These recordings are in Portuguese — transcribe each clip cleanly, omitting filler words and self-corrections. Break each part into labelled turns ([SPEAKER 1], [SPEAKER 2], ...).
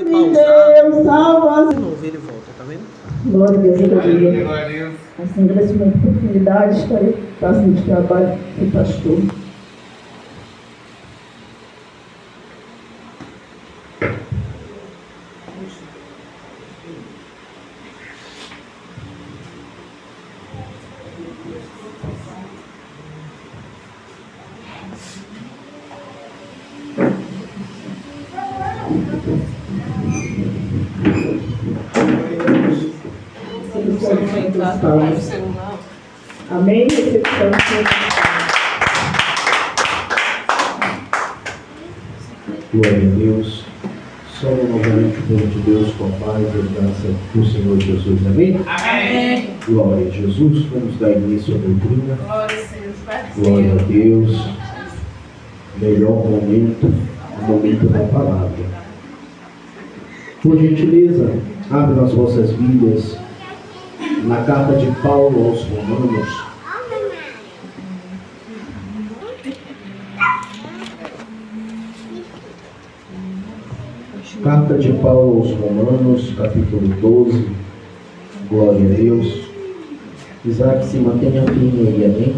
[SPEAKER 1] Deus, salva.
[SPEAKER 2] De novo, ele volta, tá vendo?
[SPEAKER 1] Glória a Deus, aleluia. Assim, agradecimento por oportunidade, estarei fazendo de trabalho do pastor. Amém? Recepção.
[SPEAKER 3] Glória a Deus. Só novamente o povo de Deus com a paz e a graça do Senhor Jesus. Amém?
[SPEAKER 4] Amém.
[SPEAKER 3] Glória a Jesus. Vamos dar início à doutrina. Glória a Deus. Melhor momento, o momento da palavra. Por gentileza, abram as vossas Bíblias na carta de Paulo aos Romanos. Carta de Paulo aos Romanos, capítulo 12. Glória a Deus. Isaac, se mantenha firme aí, amém?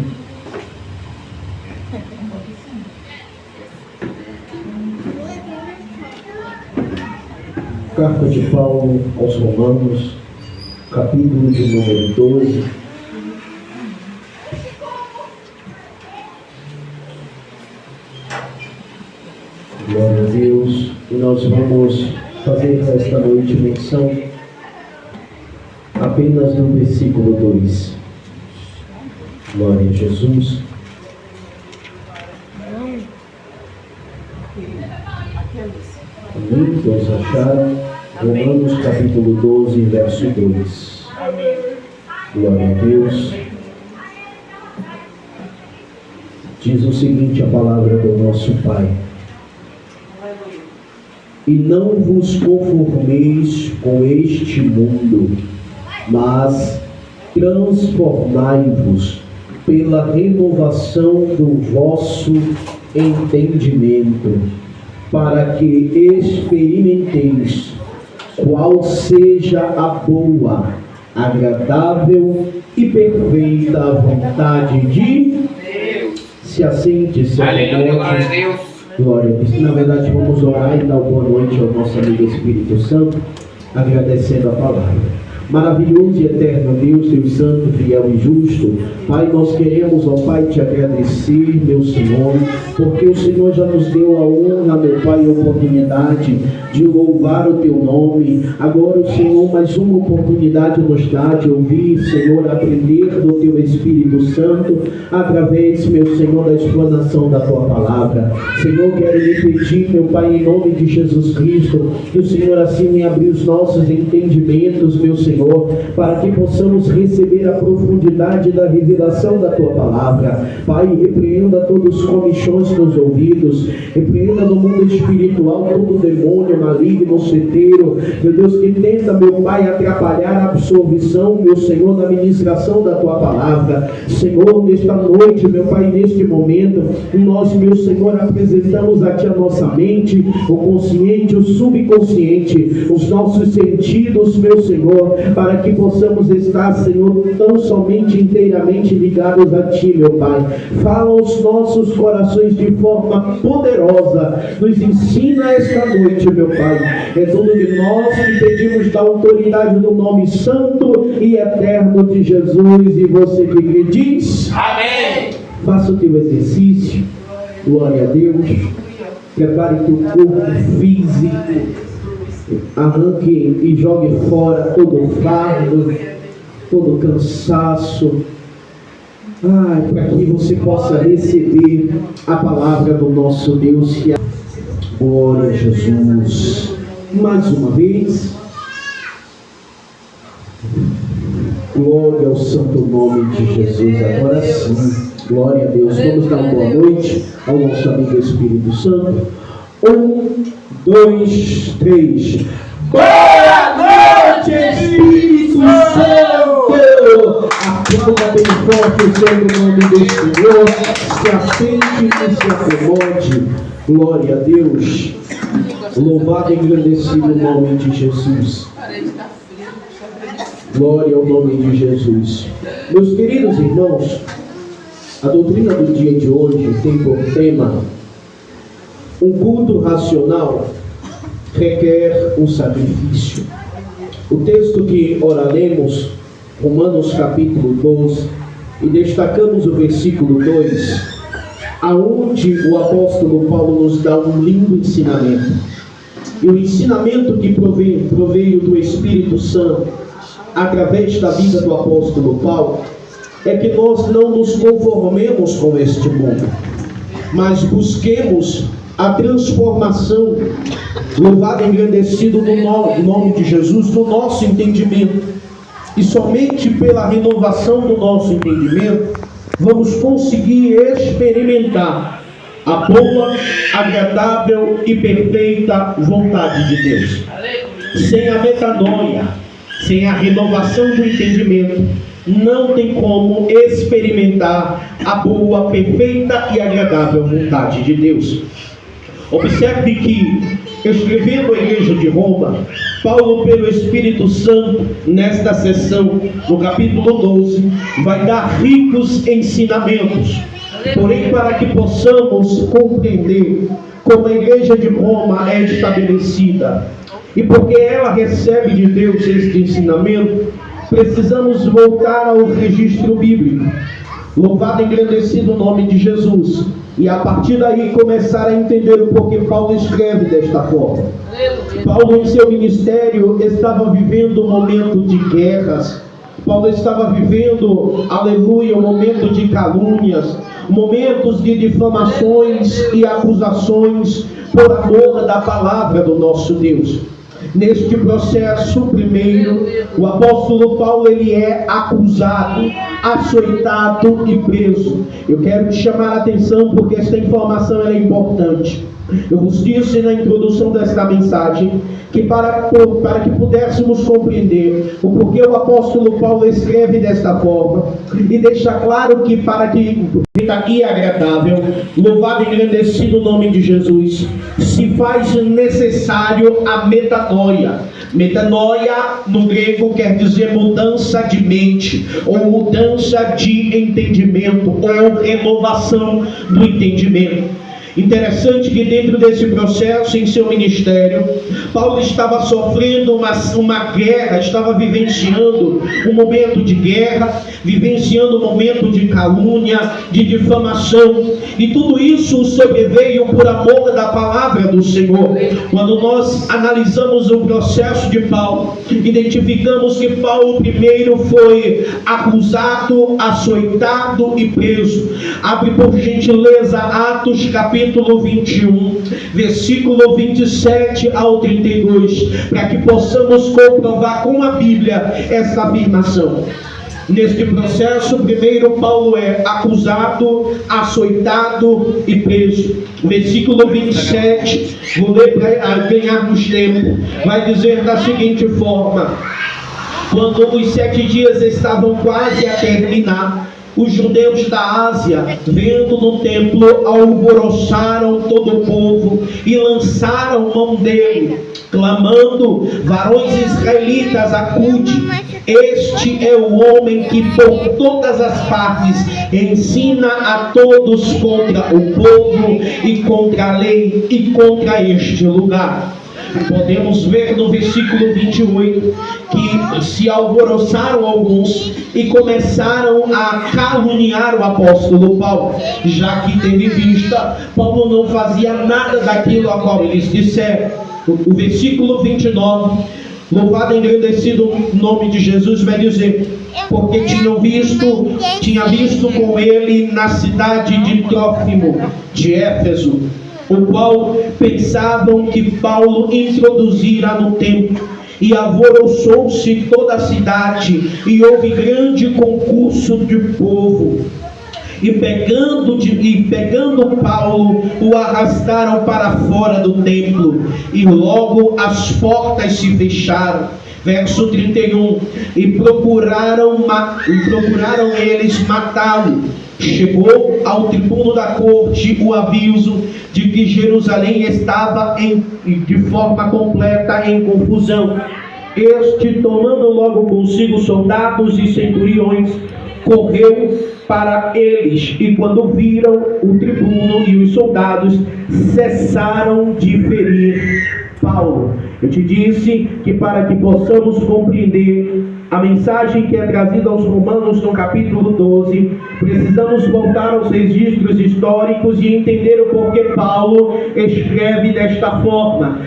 [SPEAKER 3] Carta de Paulo aos Romanos, capítulo de número 12. Glória a Deus. E nós vamos fazer esta noite menção apenas no versículo 2. Glória a Jesus. Amém? Todos acharam? Romanos capítulo 12, verso 2. Glória a Deus. Diz o seguinte a palavra do nosso Pai: e não vos conformeis com este mundo, mas transformai-vos pela renovação do vosso entendimento, para que experimenteis qual seja a boa, agradável e perfeita vontade de Deus. Se assente, se
[SPEAKER 4] aleluia, glória a Deus.
[SPEAKER 3] Glória a Deus. Na verdade, vamos orar e dar boa noite ao nosso amigo Espírito Santo, agradecendo a palavra. Maravilhoso e eterno Deus, Deus santo, fiel e justo, Pai, nós queremos, ó Pai, te agradecer, meu Senhor, porque o Senhor já nos deu a honra, meu Pai, a oportunidade de louvar o teu nome. Agora o Senhor mais uma oportunidade nos dá de ouvir, Senhor, aprender do teu Espírito Santo, através, meu Senhor, da explanação da tua palavra. Senhor, quero lhe pedir, meu Pai, em nome de Jesus Cristo, que o Senhor assim me abra os nossos entendimentos, meu Senhor, para que possamos receber a profundidade da revelação da tua palavra. Pai, repreenda todos os comichões nos ouvidos, repreenda no mundo espiritual todo demônio maligno, ceteiro, meu Deus, que tenta, meu Pai, atrapalhar a absorção, meu Senhor, da ministração da tua palavra. Senhor, nesta noite, meu Pai, neste momento, nós, meu Senhor, apresentamos a ti a nossa mente, o consciente, o subconsciente, os nossos sentidos, meu Senhor, para que possamos estar, Senhor, tão somente inteiramente ligados a Ti, meu Pai. Fala aos nossos corações de forma poderosa, nos ensina esta noite, meu Pai. É tudo que nós te pedimos da autoridade do nome santo e eterno de Jesus. E você que diz:
[SPEAKER 4] amém.
[SPEAKER 3] Faça o teu exercício. Glória a Deus. Prepare teu corpo físico. Arranque e jogue fora todo o fardo, todo o cansaço. Para que você possa receber a palavra do nosso Deus. Que glória a Jesus. Mais uma vez. Glória ao santo nome de Jesus. Agora sim. Glória a Deus. Vamos dar uma boa noite ao nosso amigo Espírito Santo. 1, 2, 3. Boa noite, Espírito Santo! Aplauda bem forte o santo nome do Senhor. Se assente e se acomode. Glória a Deus. Louvado e engrandecido o nome de Jesus. Glória ao nome de Jesus. Meus queridos irmãos, a doutrina do dia de hoje tem por tema: um culto racional requer um sacrifício. O texto que oraremos, Romanos capítulo 12, e destacamos o versículo 2, aonde o apóstolo Paulo nos dá um lindo ensinamento. E o ensinamento que proveio do Espírito Santo através da vida do apóstolo Paulo é que nós não nos conformemos com este mundo, mas busquemos a transformação, louvado e engrandecido no nome de Jesus, do nosso entendimento. E somente pela renovação do nosso entendimento vamos conseguir experimentar a boa, agradável e perfeita vontade de Deus. Sem a metanoia, sem a renovação do entendimento, não tem como experimentar a boa, perfeita e agradável vontade de Deus. Observe que, escrevendo a igreja de Roma, Paulo, pelo Espírito Santo, nesta sessão, no capítulo 12, vai dar ricos ensinamentos. Porém, para que possamos compreender como a igreja de Roma é estabelecida e porque ela recebe de Deus este ensinamento, precisamos voltar ao registro bíblico. Louvado e engrandecido o nome de Jesus. E a partir daí começar a entender o porquê Paulo escreve desta forma. Paulo, em seu ministério, estava vivendo um momento de guerras. Paulo estava vivendo, aleluia, um momento de calúnias, momentos de difamações e acusações por amor da palavra do nosso Deus. Neste processo, primeiro, o apóstolo Paulo ele é acusado, açoitado e preso. Eu quero te chamar a atenção porque esta informação é importante. Eu vos disse na introdução desta mensagem que para que pudéssemos compreender o porquê o apóstolo Paulo escreve desta forma e deixa claro que para que aqui é agradável, louvado e engrandecido o nome de Jesus, se faz necessário a metanoia. Metanoia no grego quer dizer mudança de mente, ou mudança de entendimento, ou renovação do entendimento. Interessante que dentro desse processo, em seu ministério, Paulo estava sofrendo uma guerra, estava vivenciando um momento de guerra, vivenciando um momento de calúnia, de difamação, e tudo isso sobreveio por amor da palavra do Senhor. Quando nós analisamos o processo de Paulo, identificamos que Paulo primeiro foi acusado, açoitado e preso. Abre por gentileza Atos capítulo 21, versículo 27 ao 32, para que possamos comprovar com a Bíblia essa afirmação. Neste processo, primeiro Paulo é acusado, açoitado e preso. Versículo 27, vou ler para ganharmos tempo, vai dizer da seguinte forma: quando os 7 dias estavam quase a terminar, os judeus da Ásia, vendo no templo, alvoroçaram todo o povo e lançaram mão dele, clamando: varões israelitas, acude, este é o homem que por todas as partes ensina a todos contra o povo e contra a lei e contra este lugar. Podemos ver no versículo 28 que se alvoroçaram alguns e começaram a caluniar o apóstolo Paulo, já que teve vista, Paulo não fazia nada daquilo a qual eles disseram. O versículo 29, louvado e engrandecido o nome de Jesus, vai dizer: porque tinha visto com ele na cidade de Trófimo, de Éfeso, o qual pensavam que Paulo introduzira no templo, e alvoroçou-se toda a cidade, e houve grande concurso de povo. E pegando Paulo, o arrastaram para fora do templo, e logo as portas se fecharam. Verso 31, e procuraram eles matá-lo, chegou ao tribuno da corte o aviso de que Jerusalém estava de forma completa em confusão. Este, tomando logo consigo soldados e centuriões, correu para eles, e quando viram o tribuno e os soldados, cessaram de ferir Paulo. Eu te disse que para que possamos compreender a mensagem que é trazida aos Romanos no capítulo 12, precisamos voltar aos registros históricos e entender o porquê Paulo escreve desta forma.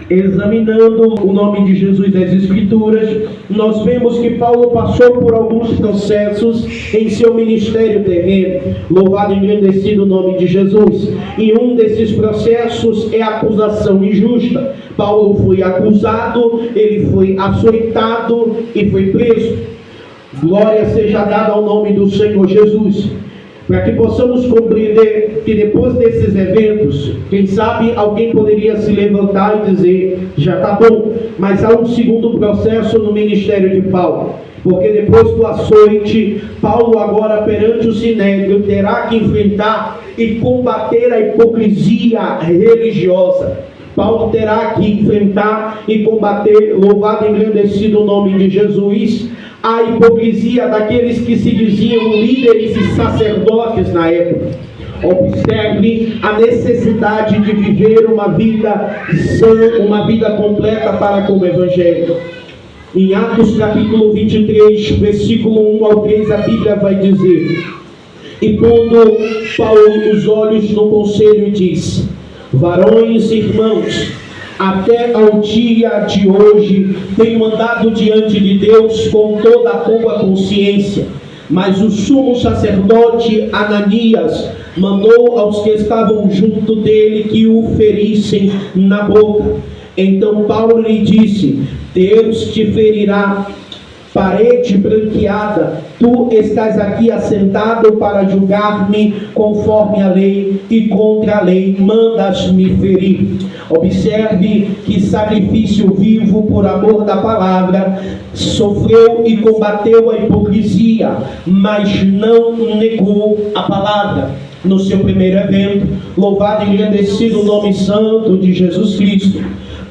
[SPEAKER 3] Examinando o nome de Jesus das Escrituras, nós vemos que Paulo passou por alguns processos em seu ministério terreno. Louvado e engrandecido o nome de Jesus. E um desses processos é a acusação injusta. Paulo foi acusado, ele foi açoitado e foi preso. Glória seja dada ao nome do Senhor Jesus. Para que possamos compreender que depois desses eventos, quem sabe alguém poderia se levantar e dizer, já está bom, mas há um segundo processo no ministério de Paulo, porque depois do açoite, Paulo agora perante o Sinédrio terá que enfrentar e combater a hipocrisia religiosa. Paulo terá que enfrentar e combater, louvado e engrandecido o nome de Jesus, a hipocrisia daqueles que se diziam líderes e sacerdotes na época. Observe a necessidade de viver uma vida sã, uma vida completa para com o Evangelho. Em Atos capítulo 23, versículo 1 ao 3, a Bíblia vai dizer: e pondo Paulo os olhos no conselho, disse: varões e irmãos, até ao dia de hoje tenho andado diante de Deus com toda a boa consciência, mas o sumo sacerdote Ananias mandou aos que estavam junto dele que o ferissem na boca. Então Paulo lhe disse: Deus te ferirá, parede branqueada, tu estás aqui assentado para julgar-me conforme a lei, e contra a lei mandas-me ferir. Observe que sacrifício vivo por amor da palavra sofreu e combateu a hipocrisia, mas não negou a palavra. No seu primeiro evento, louvado e engrandecido o nome santo de Jesus Cristo,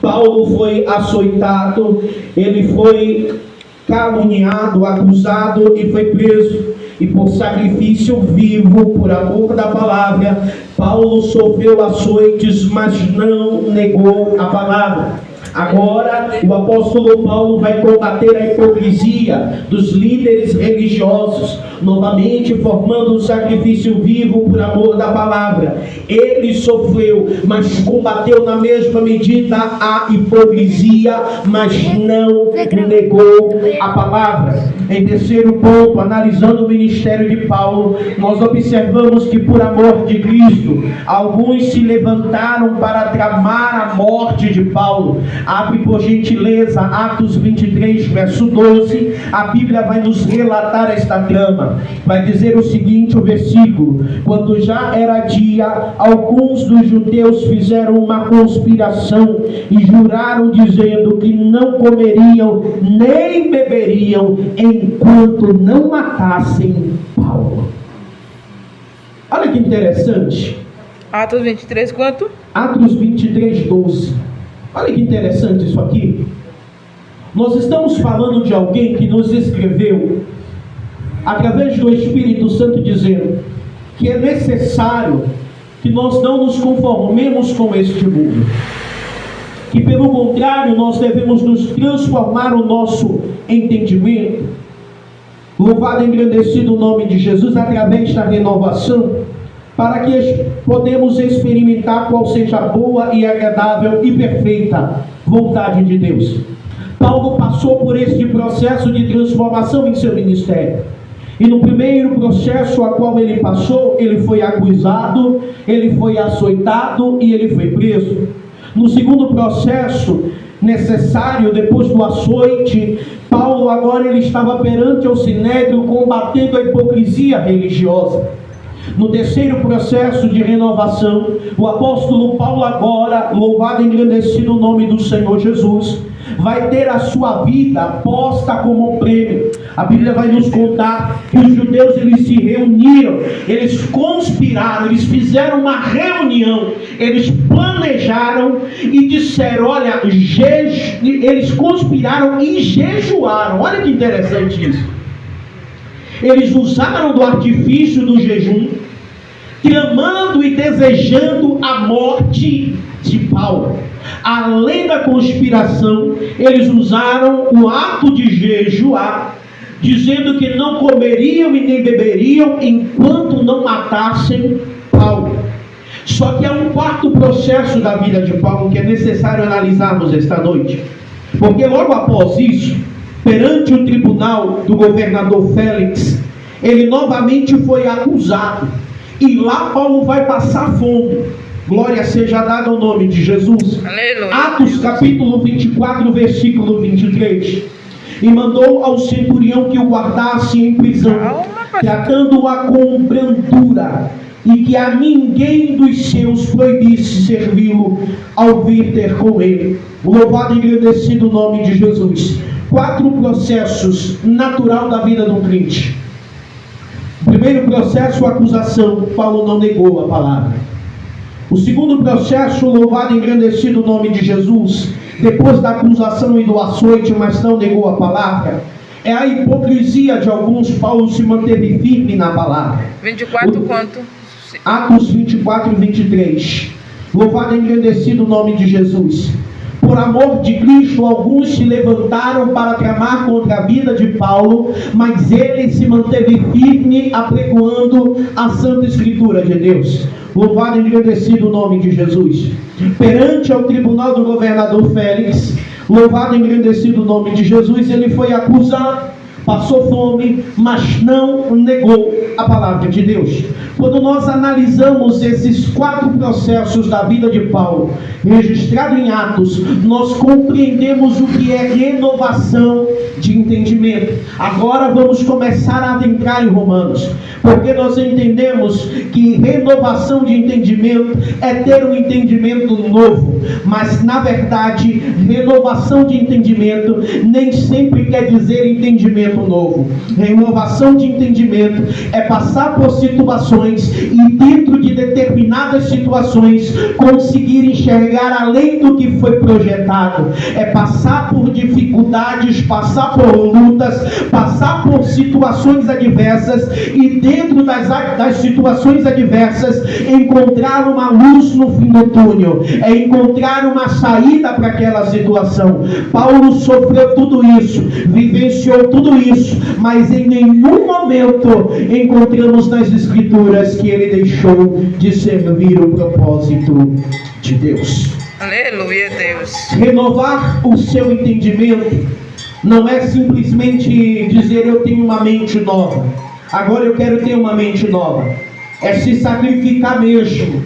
[SPEAKER 3] Paulo foi açoitado, ele foi caluniado, acusado e foi preso. E por sacrifício vivo, por amor da palavra, Paulo sofreu açoites, mas não negou a palavra. Agora, o apóstolo Paulo vai combater a hipocrisia dos líderes religiosos, novamente formando um sacrifício vivo por amor da palavra. Ele sofreu, mas combateu na mesma medida a hipocrisia, mas não negou a palavra. Em terceiro ponto, analisando o ministério de Paulo, nós observamos que por amor de Cristo, alguns se levantaram para tramar a morte de Paulo. Abre por gentileza Atos 23, verso 12. A Bíblia vai nos relatar esta trama. Vai dizer o seguinte, o versículo: quando já era dia, alguns dos judeus fizeram uma conspiração e juraram, dizendo que não comeriam nem beberiam enquanto não matassem Paulo. Olha que interessante.
[SPEAKER 4] Atos 23, quanto?
[SPEAKER 3] Atos 23, 12. Olha que interessante isso aqui. Nós estamos falando de alguém que nos escreveu através do Espírito Santo, dizendo que é necessário que nós não nos conformemos com este mundo, que pelo contrário nós devemos nos transformar o nosso entendimento, louvado e engrandecido o nome de Jesus, através da renovação, para que podemos experimentar qual seja a boa e agradável e perfeita vontade de Deus. Paulo passou por este processo de transformação em seu ministério. E no primeiro processo a qual ele passou, ele foi acusado, ele foi açoitado e ele foi preso. No segundo processo necessário, depois do açoite, Paulo agora ele estava perante o Sinédrio combatendo a hipocrisia religiosa. No terceiro processo de renovação, o apóstolo Paulo agora, louvado e engrandecido o nome do Senhor Jesus, vai ter a sua vida posta como prêmio. A Bíblia vai nos contar que os judeus, eles se reuniram, eles conspiraram, eles fizeram uma reunião, eles planejaram e disseram, olha, eles conspiraram e jejuaram. Olha que interessante isso. Eles usaram do artifício do jejum, tramando e desejando a morte de Paulo. Além da conspiração, eles usaram o ato de jejuar, dizendo que não comeriam e nem beberiam enquanto não matassem Paulo. Só que há um quarto processo da vida de Paulo que é necessário analisarmos esta noite. Porque logo após isso, perante o tribunal do governador Félix, ele novamente foi acusado. E lá Paulo vai passar fome. Glória seja dada ao nome de Jesus.
[SPEAKER 4] Aleluia.
[SPEAKER 3] Atos capítulo 24, versículo 23. E mandou ao centurião que o guardasse em prisão, tratando-a com brandura, e que a ninguém dos seus proibisse servi-lo ao vir ter com ele. Louvado e agradecido o nome de Jesus. 4 processos natural da vida do crente. Primeiro processo, a acusação. Paulo não negou a palavra. O segundo processo, louvado e engrandecido o nome de Jesus, depois da acusação e do açoite, mas não negou a palavra, é a hipocrisia de alguns. Paulo se manteve firme na palavra.
[SPEAKER 4] 24 quanto?
[SPEAKER 3] Atos 24 e 23. Louvado e engrandecido o nome de Jesus. Por amor de Cristo, alguns se levantaram para tramar contra a vida de Paulo, mas ele se manteve firme, apregoando a Santa Escritura de Deus. Louvado e agradecido o nome de Jesus. Perante ao tribunal do governador Félix, louvado e agradecido o nome de Jesus, ele foi acusado, passou fome, mas não negou a palavra de Deus. Quando nós analisamos esses 4 processos da vida de Paulo, registrado em Atos, nós compreendemos o que é renovação de entendimento. Agora vamos começar a adentrar em Romanos, porque nós entendemos que renovação de entendimento é ter um entendimento novo, mas na verdade, renovação de entendimento nem sempre quer dizer entendimento novo. Renovação de entendimento é passar por situações e dentro de determinadas situações conseguir enxergar além do que foi projetado. É passar por dificuldades, passar por lutas, passar por situações adversas e dentro das situações adversas encontrar uma luz no fim do túnel, é encontrar uma saída para aquela situação. Paulo sofreu tudo isso, vivenciou tudo isso, mas em nenhum momento encontramos nas Escrituras que ele deixou de servir o propósito de Deus.
[SPEAKER 4] Aleluia, Deus.
[SPEAKER 3] Renovar o seu entendimento não é simplesmente dizer eu tenho uma mente nova, agora eu quero ter uma mente nova. É se sacrificar mesmo.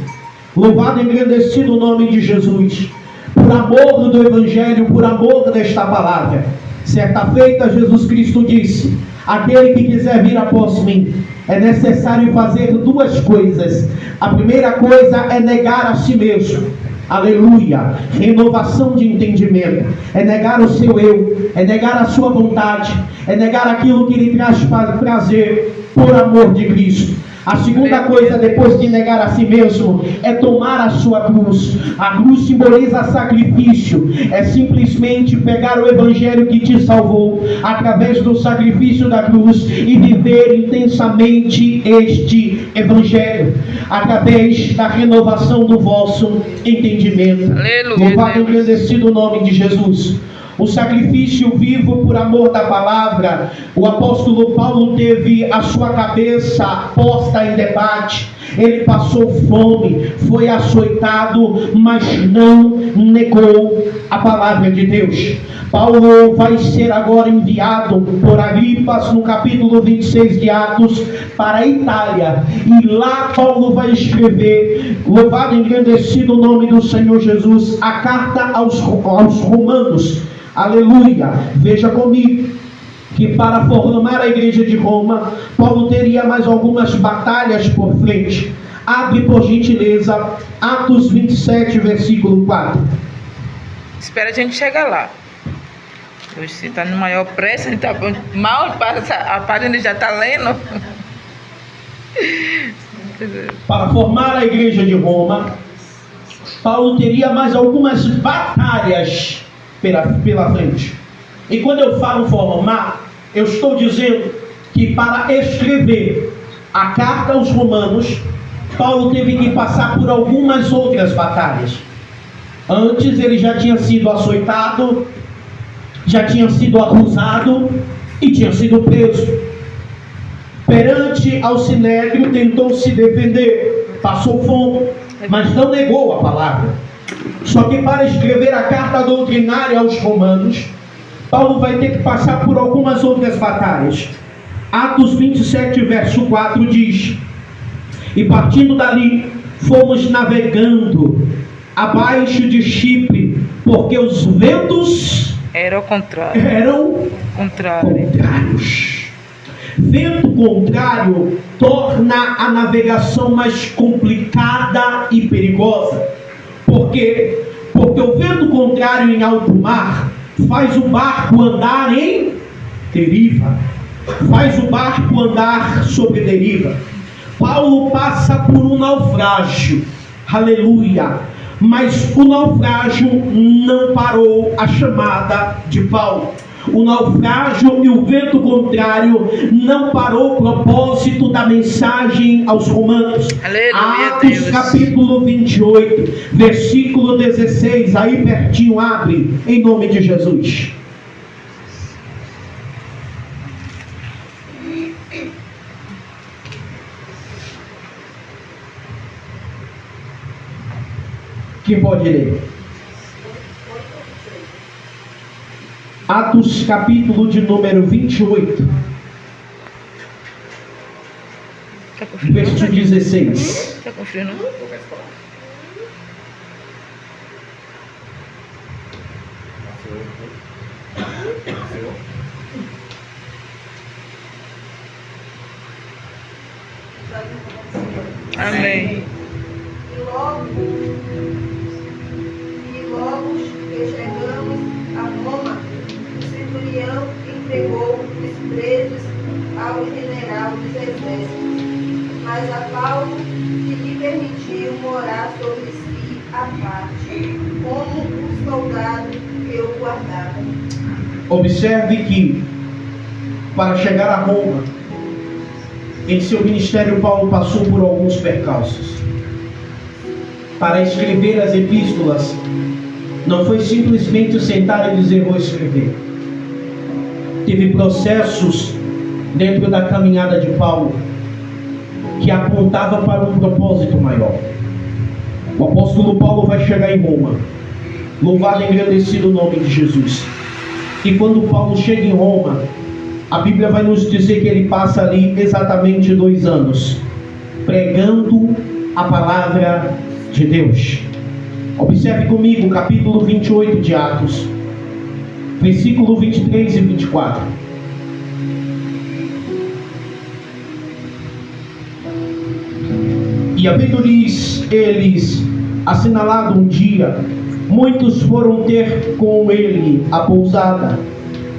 [SPEAKER 3] Louvado e engrandecido o nome de Jesus, por amor do Evangelho, por amor desta palavra. Certa feita Jesus Cristo disse: aquele que quiser vir após mim, é necessário fazer 2 coisas. A primeira coisa é negar a si mesmo. Aleluia. Renovação de entendimento é negar o seu eu, é negar a sua vontade, é negar aquilo que lhe traz prazer por amor de Cristo. A segunda coisa, depois de negar a si mesmo, é tomar a sua cruz. A cruz simboliza sacrifício. É simplesmente pegar o Evangelho que te salvou através do sacrifício da cruz e viver intensamente este Evangelho através da renovação do vosso entendimento. Louvado e agradecido o nome de Jesus. O sacrifício vivo por amor da palavra. O apóstolo Paulo teve a sua cabeça posta em debate. Ele passou fome, foi açoitado, mas não negou a palavra de Deus. Paulo vai ser agora enviado por Agripas, no capítulo 26 de Atos, para a Itália. E lá Paulo vai escrever, louvado e engrandecido o nome do Senhor Jesus, a carta aos Romanos. Aleluia. Veja comigo que para formar a igreja de Roma, Paulo teria mais algumas batalhas por frente. Abre por gentileza Atos 27, versículo 4.
[SPEAKER 4] Espera a gente chegar lá. Você está no maior pressa, tá mal passa, a página já está lendo.
[SPEAKER 3] Para formar a igreja de Roma, Paulo teria mais algumas batalhas pela frente. E quando eu falo formar, eu estou dizendo que para escrever a carta aos Romanos, Paulo teve que passar por algumas outras batalhas. Antes ele já tinha sido açoitado, já tinha sido acusado e tinha sido preso. Perante ao Sinédrio tentou se defender, passou fome, mas não negou a palavra. Só que para escrever a carta doutrinária aos Romanos, Paulo vai ter que passar por algumas outras batalhas. Atos 27, verso 4 diz: e partindo dali, fomos navegando abaixo de Chipre, porque os ventos
[SPEAKER 4] Era o contrário.
[SPEAKER 3] eram contrários. Vento contrário torna a navegação mais complicada e perigosa. Por quê? Porque o vento contrário em alto mar faz o barco andar em deriva. Faz o barco andar sobre deriva. Paulo passa por um naufrágio. Aleluia! Mas o naufrágio não parou a chamada de Paulo. O naufrágio e o vento contrário não parou o propósito da mensagem aos Romanos.
[SPEAKER 4] Aleluia,
[SPEAKER 3] Atos
[SPEAKER 4] Deus.
[SPEAKER 3] capítulo 28, versículo 16, aí pertinho, abre, em nome de Jesus. Quem pode ler? Atos capítulo de número 28,
[SPEAKER 4] Tá com frio?
[SPEAKER 3] verso 16.
[SPEAKER 4] Tá com frio, não? Amém.
[SPEAKER 2] E logo que chegamos a Roma, o centurião entregou os presos ao general dos exércitos, mas a Paulo se lhe permitiu morar sobre si à parte, como um soldado que o guardava.
[SPEAKER 3] Observe que, para chegar a Roma, em seu ministério, Paulo passou por alguns percalços. Para escrever as epístolas, não foi simplesmente sentar e dizer vou escrever. Teve processos dentro da caminhada de Paulo que apontava para um propósito maior. O apóstolo Paulo vai chegar em Roma. Louvado e engrandecido o nome de Jesus. E quando Paulo chega em Roma, a Bíblia vai nos dizer que ele passa ali exatamente 2 anos pregando a palavra de Deus. Observe comigo o capítulo 28 de Atos, versículo 23 e 24. E havendo-lhes eles assinalado um dia, muitos foram ter com ele a pousada,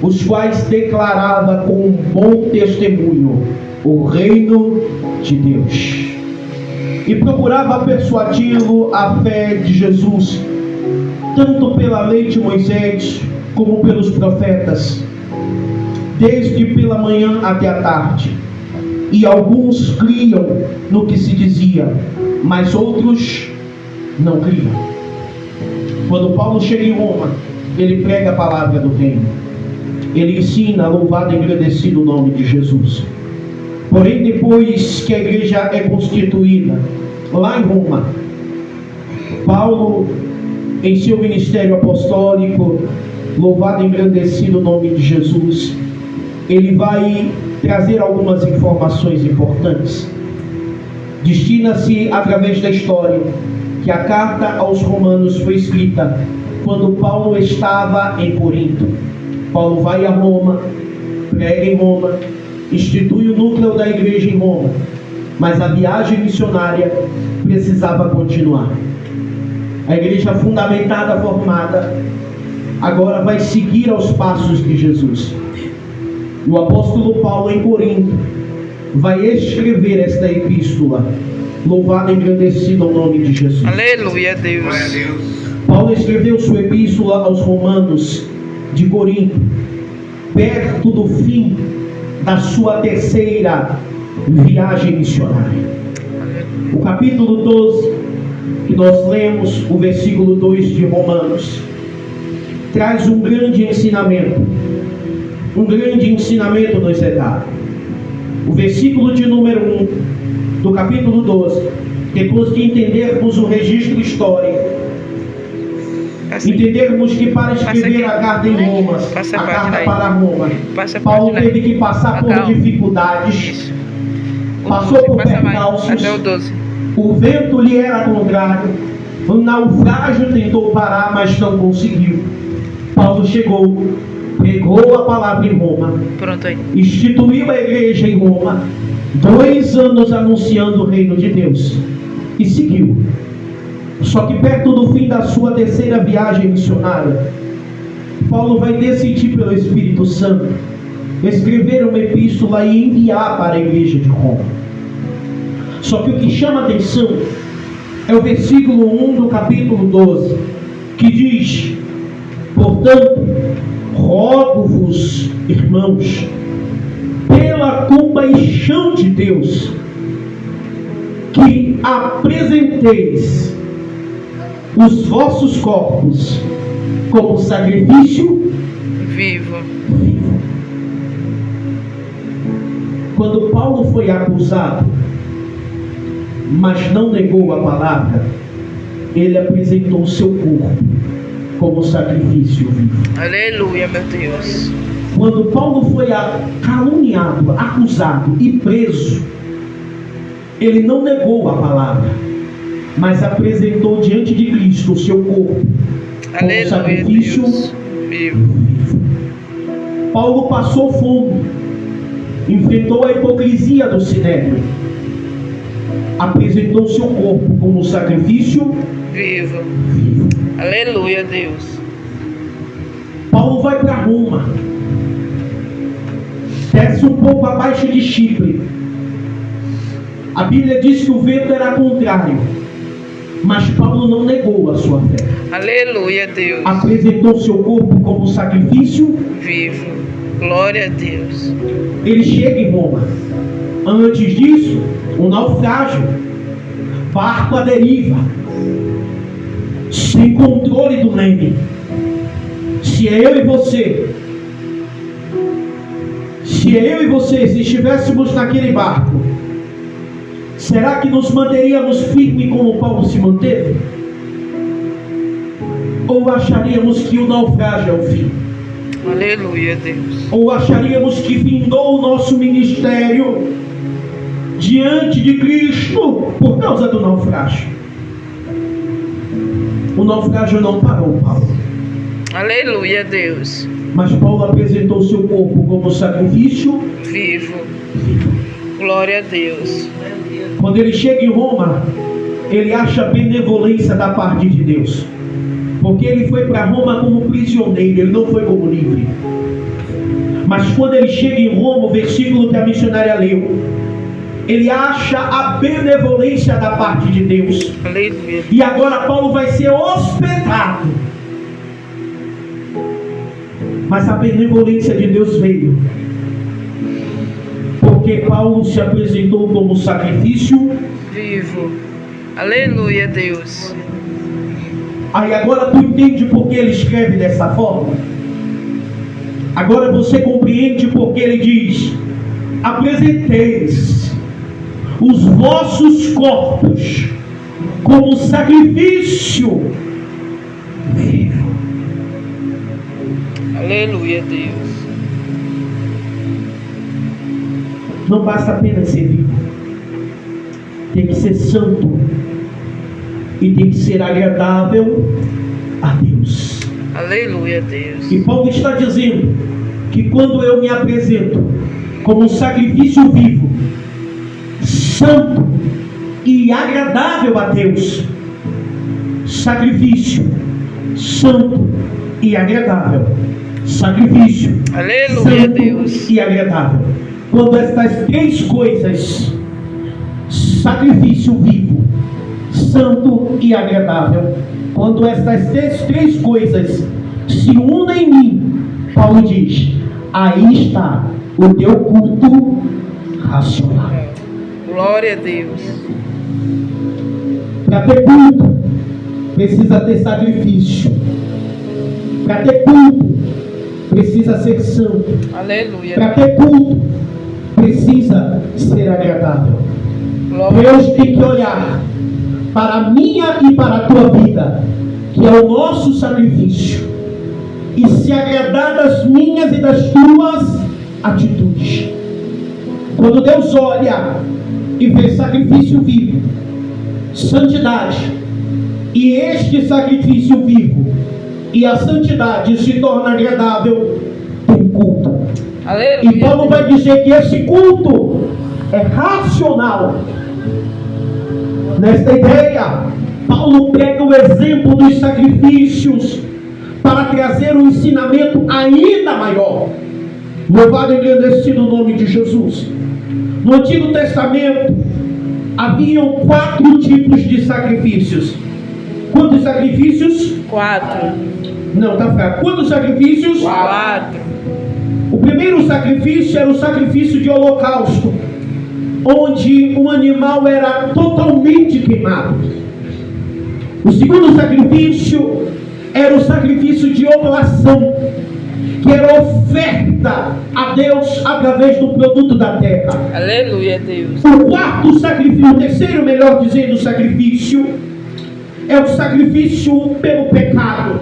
[SPEAKER 3] os quais declarava com um bom testemunho o reino de Deus. E procurava persuadi-lo à fé de Jesus, tanto pela lei de Moisés, como pelos profetas, desde pela manhã até a tarde. E alguns criam no que se dizia, mas outros não criam. Quando Paulo chega em Roma, ele prega a palavra do reino. Ele ensina, louvado e agradecido o nome de Jesus. Porém, depois que a igreja é constituída lá em Roma, Paulo, em seu ministério apostólico, louvado e engrandecido o nome de Jesus, ele vai trazer algumas informações importantes. Destina-se, através da história, que a carta aos Romanos foi escrita quando Paulo estava em Corinto. Paulo vai a Roma, prega em Roma, institui o núcleo da igreja em Roma, mas a viagem missionária precisava continuar. A igreja fundamentada, formada, agora vai seguir aos passos de Jesus. O apóstolo Paulo, em Corinto, vai escrever esta epístola. Louvado e engrandecido ao nome de Jesus.
[SPEAKER 4] Aleluia, Deus.
[SPEAKER 3] Paulo escreveu sua epístola aos Romanos de Corinto, perto do fim da sua terceira viagem missionária. O capítulo 12, que nós lemos, o versículo 2 de Romanos, traz um grande ensinamento. Um grande ensinamento nos é dado. O versículo de número 1 do capítulo 12, depois de entendermos o registro histórico, entendermos que para escrever a carta em Roma, a carta para Roma, Paulo teve que passar por dificuldades, passou por percalços, o vento lhe era contrário, o naufrágio tentou parar, mas não conseguiu. Paulo chegou, pregou a palavra em Roma, instituiu a igreja em Roma, 2 anos anunciando o reino de Deus, e seguiu. Só que perto do fim da sua terceira viagem missionária, Paulo vai decidir pelo Espírito Santo escrever uma epístola e enviar para a igreja de Roma. Só que o que chama atenção é o versículo 1 do capítulo 12, que diz: portanto, rogo-vos, irmãos, pela compaixão de Deus, que apresenteis os vossos corpos como sacrifício
[SPEAKER 4] vivo.
[SPEAKER 3] Quando Paulo foi acusado, mas não negou a palavra, ele apresentou o seu corpo como sacrifício vivo.
[SPEAKER 4] Aleluia, meu Deus.
[SPEAKER 3] Quando Paulo foi caluniado, acusado e preso, ele não negou a palavra, mas apresentou diante de Cristo o seu corpo como sacrifício vivo. Paulo passou fome, enfrentou a hipocrisia do sinédrio, apresentou seu corpo como sacrifício
[SPEAKER 4] vivo. Aleluia, Deus.
[SPEAKER 3] Paulo vai para Roma, desce um pouco abaixo de Chipre. A Bíblia diz que o vento era contrário, mas Paulo não negou a sua fé.
[SPEAKER 4] Aleluia, Deus.
[SPEAKER 3] Apresentou seu corpo como sacrifício
[SPEAKER 4] vivo. Glória a Deus.
[SPEAKER 3] Ele chega em Roma. Antes disso, um naufrágio, barco à deriva, sem controle do leme. Se eu e você se estivéssemos naquele barco, será que nos manteríamos firmes como Paulo se manteve? Ou acharíamos que o naufrágio é o fim?
[SPEAKER 4] Aleluia, Deus.
[SPEAKER 3] Ou acharíamos que findou o nosso ministério diante de Cristo por causa do naufrágio? O naufrágio não parou Paulo.
[SPEAKER 4] Aleluia, Deus.
[SPEAKER 3] Mas Paulo apresentou seu corpo como sacrifício
[SPEAKER 4] vivo. Glória a Deus.
[SPEAKER 3] Quando ele chega em Roma, ele acha benevolência da parte de Deus, porque ele foi para Roma como prisioneiro, ele não foi como livre. Mas quando ele chega em Roma, o versículo que a missionária leu, ele acha a benevolência da parte de Deus.
[SPEAKER 4] Aleluia.
[SPEAKER 3] E agora Paulo vai ser hospedado. Mas a benevolência de Deus veio, porque Paulo se apresentou como sacrifício
[SPEAKER 4] vivo. Aleluia, Deus.
[SPEAKER 3] Aí agora tu entende por que ele escreve dessa forma? Agora você compreende por que ele diz: apresenteis os vossos corpos como sacrifício vivo.
[SPEAKER 4] Aleluia, Deus.
[SPEAKER 3] Não basta apenas ser vivo, tem que ser santo e tem que ser agradável a Deus.
[SPEAKER 4] Aleluia, Deus.
[SPEAKER 3] E Paulo está dizendo que quando eu me apresento como um sacrifício vivo, santo e agradável a Deus, sacrifício santo e agradável. Sacrifício,
[SPEAKER 4] Aleluia,
[SPEAKER 3] santo
[SPEAKER 4] Deus.
[SPEAKER 3] e agradável. Quando estas três coisas, sacrifício vivo, santo e agradável, quando estas três coisas se unem em mim, Paulo diz, aí está o teu culto racional.
[SPEAKER 4] Glória a Deus.
[SPEAKER 3] Para ter culto, precisa ter sacrifício. Para ter culto, precisa ser santo.
[SPEAKER 4] Aleluia.
[SPEAKER 3] Para ter culto, precisa ser agradável.
[SPEAKER 4] Glória.
[SPEAKER 3] Deus tem que olhar para a minha e para a tua vida, que é o nosso sacrifício, e se agradar das minhas e das tuas atitudes. Quando Deus olha e vê sacrifício vivo, santidade, e este sacrifício vivo e a santidade se torna agradável, tem culto.
[SPEAKER 4] Aleluia.
[SPEAKER 3] E Paulo vai dizer que esse culto é racional. Nesta ideia, Paulo pega o exemplo dos sacrifícios para trazer um ensinamento ainda maior. Louvado e engrandecido o nome de Jesus. No Antigo Testamento, haviam 4 tipos de sacrifícios. Quantos sacrifícios?
[SPEAKER 4] 4.
[SPEAKER 3] Não, tá fraco. Quantos sacrifícios?
[SPEAKER 4] 4.
[SPEAKER 3] O primeiro sacrifício era o sacrifício de holocausto, onde um animal era totalmente queimado. O segundo sacrifício era o sacrifício de oblação, que era oferta a Deus através do produto da terra.
[SPEAKER 4] Aleluia, Deus.
[SPEAKER 3] O quarto sacrifício, o terceiro, melhor dizendo, sacrifício, é o sacrifício pelo pecado.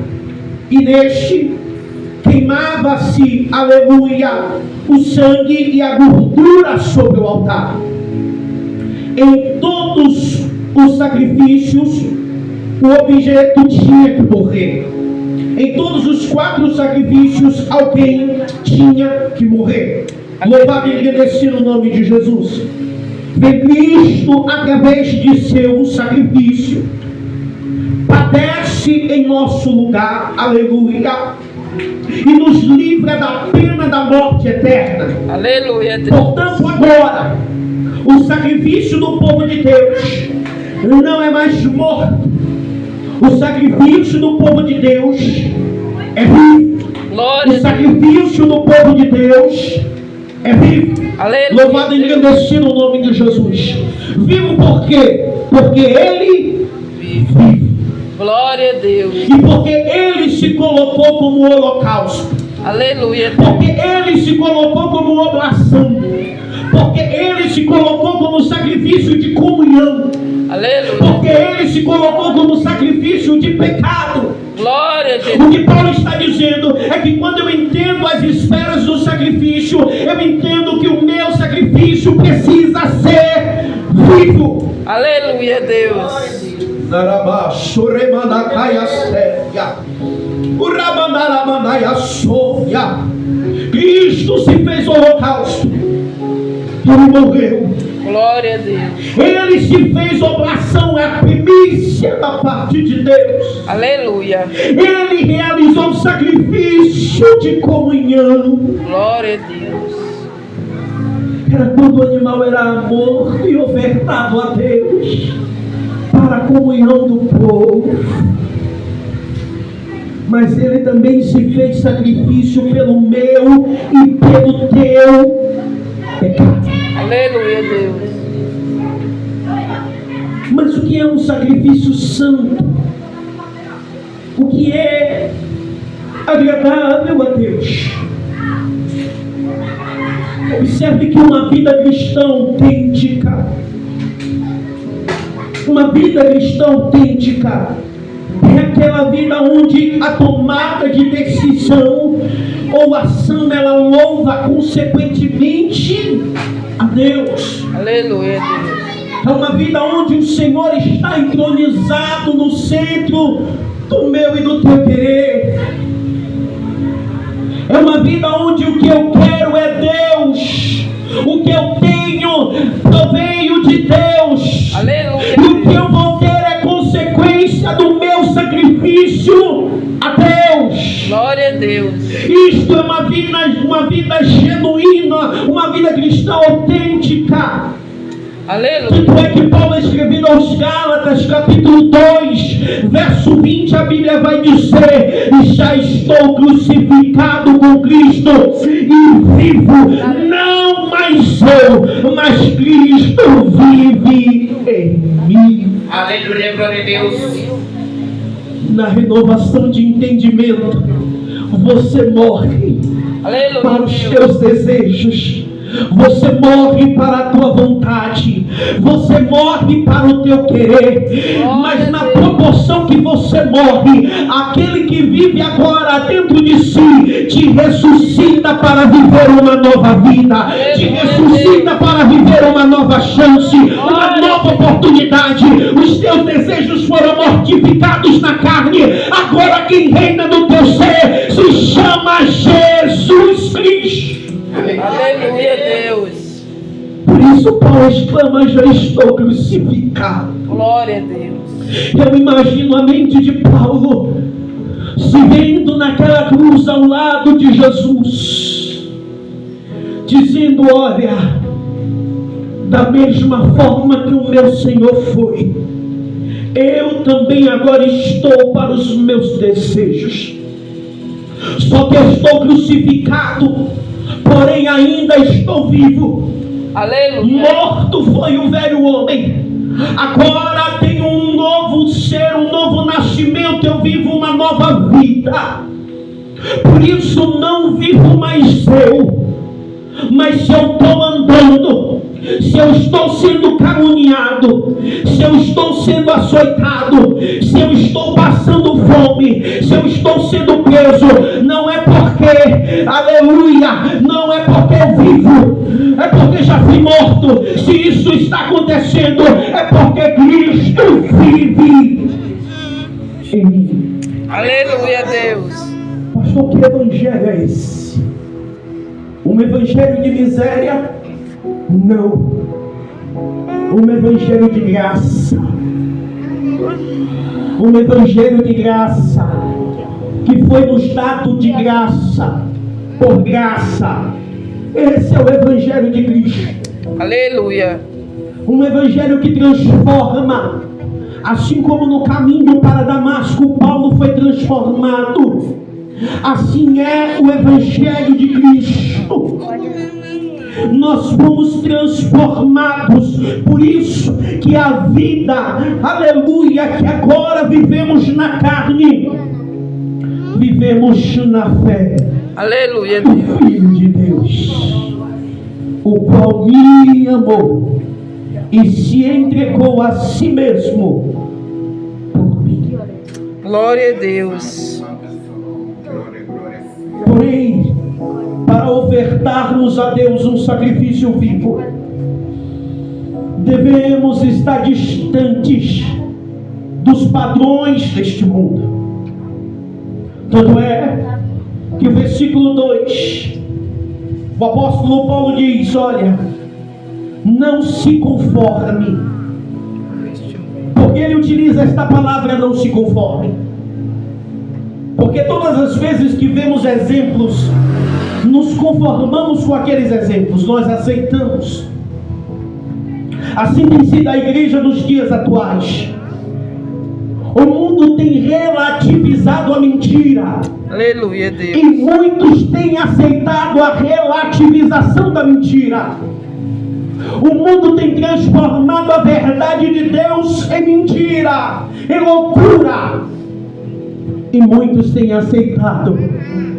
[SPEAKER 3] E neste, queimava-se, aleluia, o sangue e a gordura sobre o altar. Em todos os sacrifícios, o objeto tinha que morrer. Em todos os 4 sacrifícios, alguém tinha que morrer. Louvado e engrandecido o nome de Jesus. Vem Cristo, através de seu sacrifício, padece em nosso lugar, aleluia, e nos livra da pena da morte eterna.
[SPEAKER 4] Aleluia, Deus.
[SPEAKER 3] Portanto, agora, o sacrifício do povo de Deus não é mais morto. O sacrifício do povo de Deus é vivo.
[SPEAKER 4] Glória.
[SPEAKER 3] O sacrifício do povo de Deus é vivo.
[SPEAKER 4] Aleluia.
[SPEAKER 3] Louvado e engrandecido o nome de Jesus. Vivo por quê? Porque Ele vive.
[SPEAKER 4] Glória a Deus.
[SPEAKER 3] E porque Ele se colocou como holocausto.
[SPEAKER 4] Aleluia.
[SPEAKER 3] Porque Ele se colocou como oblação. Porque Ele se colocou como sacrifício de comunhão.
[SPEAKER 4] Aleluia.
[SPEAKER 3] Porque Ele se colocou como sacrifício de pecado.
[SPEAKER 4] Glória a
[SPEAKER 3] O
[SPEAKER 4] Deus.
[SPEAKER 3] que Paulo está dizendo é que quando eu entendo as esferas do sacrifício, eu entendo que o meu sacrifício precisa ser vivo.
[SPEAKER 4] Aleluia, Deus.
[SPEAKER 3] Cristo se fez holocausto. Ele morreu.
[SPEAKER 4] Glória a Deus.
[SPEAKER 3] Ele se fez oblação, é a primícia da parte de Deus.
[SPEAKER 4] Aleluia.
[SPEAKER 3] Ele realizou um sacrifício de comunhão.
[SPEAKER 4] Glória a Deus.
[SPEAKER 3] Era quando o animal era morto e ofertado a Deus para a comunhão do povo. Mas Ele também se fez sacrifício pelo meu e pelo teu pecado.
[SPEAKER 4] Aleluia, Deus.
[SPEAKER 3] Mas o que é um sacrifício santo? O que é agradável a Deus? Observe que uma vida cristã autêntica, é aquela vida onde a tomada de decisão ou ação ela louva consequentemente a Deus.
[SPEAKER 4] Aleluia, Deus.
[SPEAKER 3] É uma vida onde o Senhor está entronizado no centro do meu e do teu querer. É uma vida onde o que eu quero é Deus. O que eu tenho proveio de Deus.
[SPEAKER 4] Aleluia.
[SPEAKER 3] E o que eu vou ter é consequência do meu sacrifício a Deus. Cristo é uma vida genuína, uma vida cristã autêntica.
[SPEAKER 4] Aleluia.
[SPEAKER 3] Tanto é que Paulo escrevendo aos Gálatas, capítulo 2, verso 20, a Bíblia vai dizer: já estou crucificado com Cristo e vivo, não mais eu, mas Cristo vive em mim.
[SPEAKER 5] Aleluia, glória a Deus.
[SPEAKER 3] Na renovação de entendimento, você morre
[SPEAKER 4] Aleluia.
[SPEAKER 3] para os teus desejos, você morre para a tua vontade, você morre para o teu querer, mas na proporção que você morre, aquele que vive agora dentro de si te ressuscita para viver uma nova vida, te ressuscita para viver uma nova chance, uma nova oportunidade. Os teus desejos foram mortificados na carne, agora quem reina no teu ser se chama Jesus Cristo.
[SPEAKER 4] Aleluia, Deus.
[SPEAKER 3] Por isso Paulo exclama: já estou crucificado.
[SPEAKER 4] Glória a Deus.
[SPEAKER 3] Eu imagino a mente de Paulo se vendo naquela cruz ao lado de Jesus, dizendo: olha, da mesma forma que o meu Senhor foi, eu também agora estou para os meus desejos. Só que eu estou crucificado, porém ainda estou vivo.
[SPEAKER 4] Aleluia.
[SPEAKER 3] Morto foi o velho homem, agora tenho um novo ser, um novo nascimento, eu vivo uma nova vida. Por isso não vivo mais eu, mas se eu estou andando, se eu estou sendo caluniado, se eu estou sendo açoitado, se eu estou passando fome, se eu estou sendo preso, não é porque, aleluia, não é porque eu vivo, é porque já fui morto. Se isso está acontecendo, é porque Cristo vive em mim.
[SPEAKER 4] Aleluia, Deus.
[SPEAKER 3] Pastor, que evangelho é esse? Um evangelho de miséria? Não. Um evangelho de graça. Um evangelho de graça que foi nos dado de graça, por graça. Esse é o evangelho de Cristo.
[SPEAKER 4] Aleluia.
[SPEAKER 3] Um evangelho que transforma. Assim como no caminho para Damasco Paulo foi transformado, assim é o evangelho de Cristo. Nós fomos transformados. Por isso que a vida, aleluia, que agora vivemos na carne, vivemos na fé.
[SPEAKER 4] Aleluia,
[SPEAKER 3] Do
[SPEAKER 4] Deus.
[SPEAKER 3] Filho de Deus, o qual me amou e se entregou a si mesmo por mim.
[SPEAKER 4] Glória a Deus.
[SPEAKER 5] Glória, glória.
[SPEAKER 3] Porém, para ofertarmos a Deus um sacrifício vivo, devemos estar distantes dos padrões deste mundo. Tanto é que o versículo 2, o apóstolo Paulo diz: olha, não se conforme. Porque ele utiliza esta palavra, não se conforme. Porque todas as vezes que vemos exemplos, nos conformamos com aqueles exemplos, nós aceitamos. Assim tem sido a igreja nos dias atuais. O mundo tem relativizado a mentira.
[SPEAKER 4] Aleluia, Deus.
[SPEAKER 3] E muitos têm aceitado a relativização da mentira. O mundo tem transformado a verdade de Deus em mentira, em loucura. E muitos têm aceitado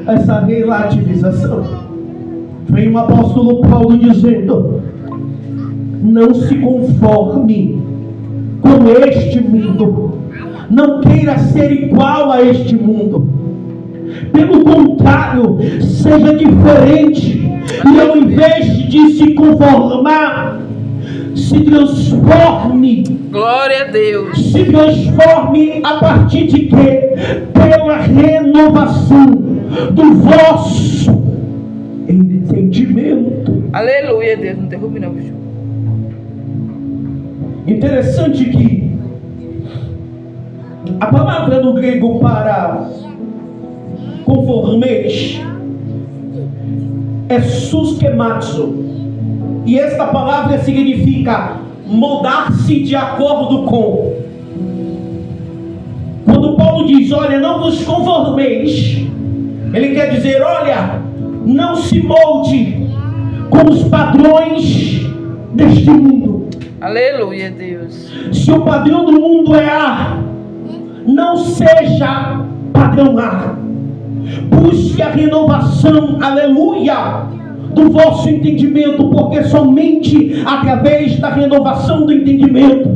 [SPEAKER 3] essa relativização. Vem o apóstolo Paulo dizendo: não se conforme com este mundo, não queira ser igual a este mundo. Pelo contrário, seja diferente. E ao invés de se conformar, se transforme.
[SPEAKER 4] Glória a Deus.
[SPEAKER 3] Se transforme a partir de quê? Pela renovação do vosso entendimento.
[SPEAKER 4] Aleluia, Deus. Não derrube não, bicho.
[SPEAKER 3] Interessante que a palavra no grego para conformes é suskematsu. E esta palavra significa moldar-se de acordo com. Quando Paulo diz, olha, não vos conformeis, ele quer dizer, olha, não se molde com os padrões deste mundo.
[SPEAKER 4] Aleluia, Deus.
[SPEAKER 3] Se o padrão do mundo é A, não seja padrão A. Busque a renovação, aleluia, do vosso entendimento, porque somente através da renovação do entendimento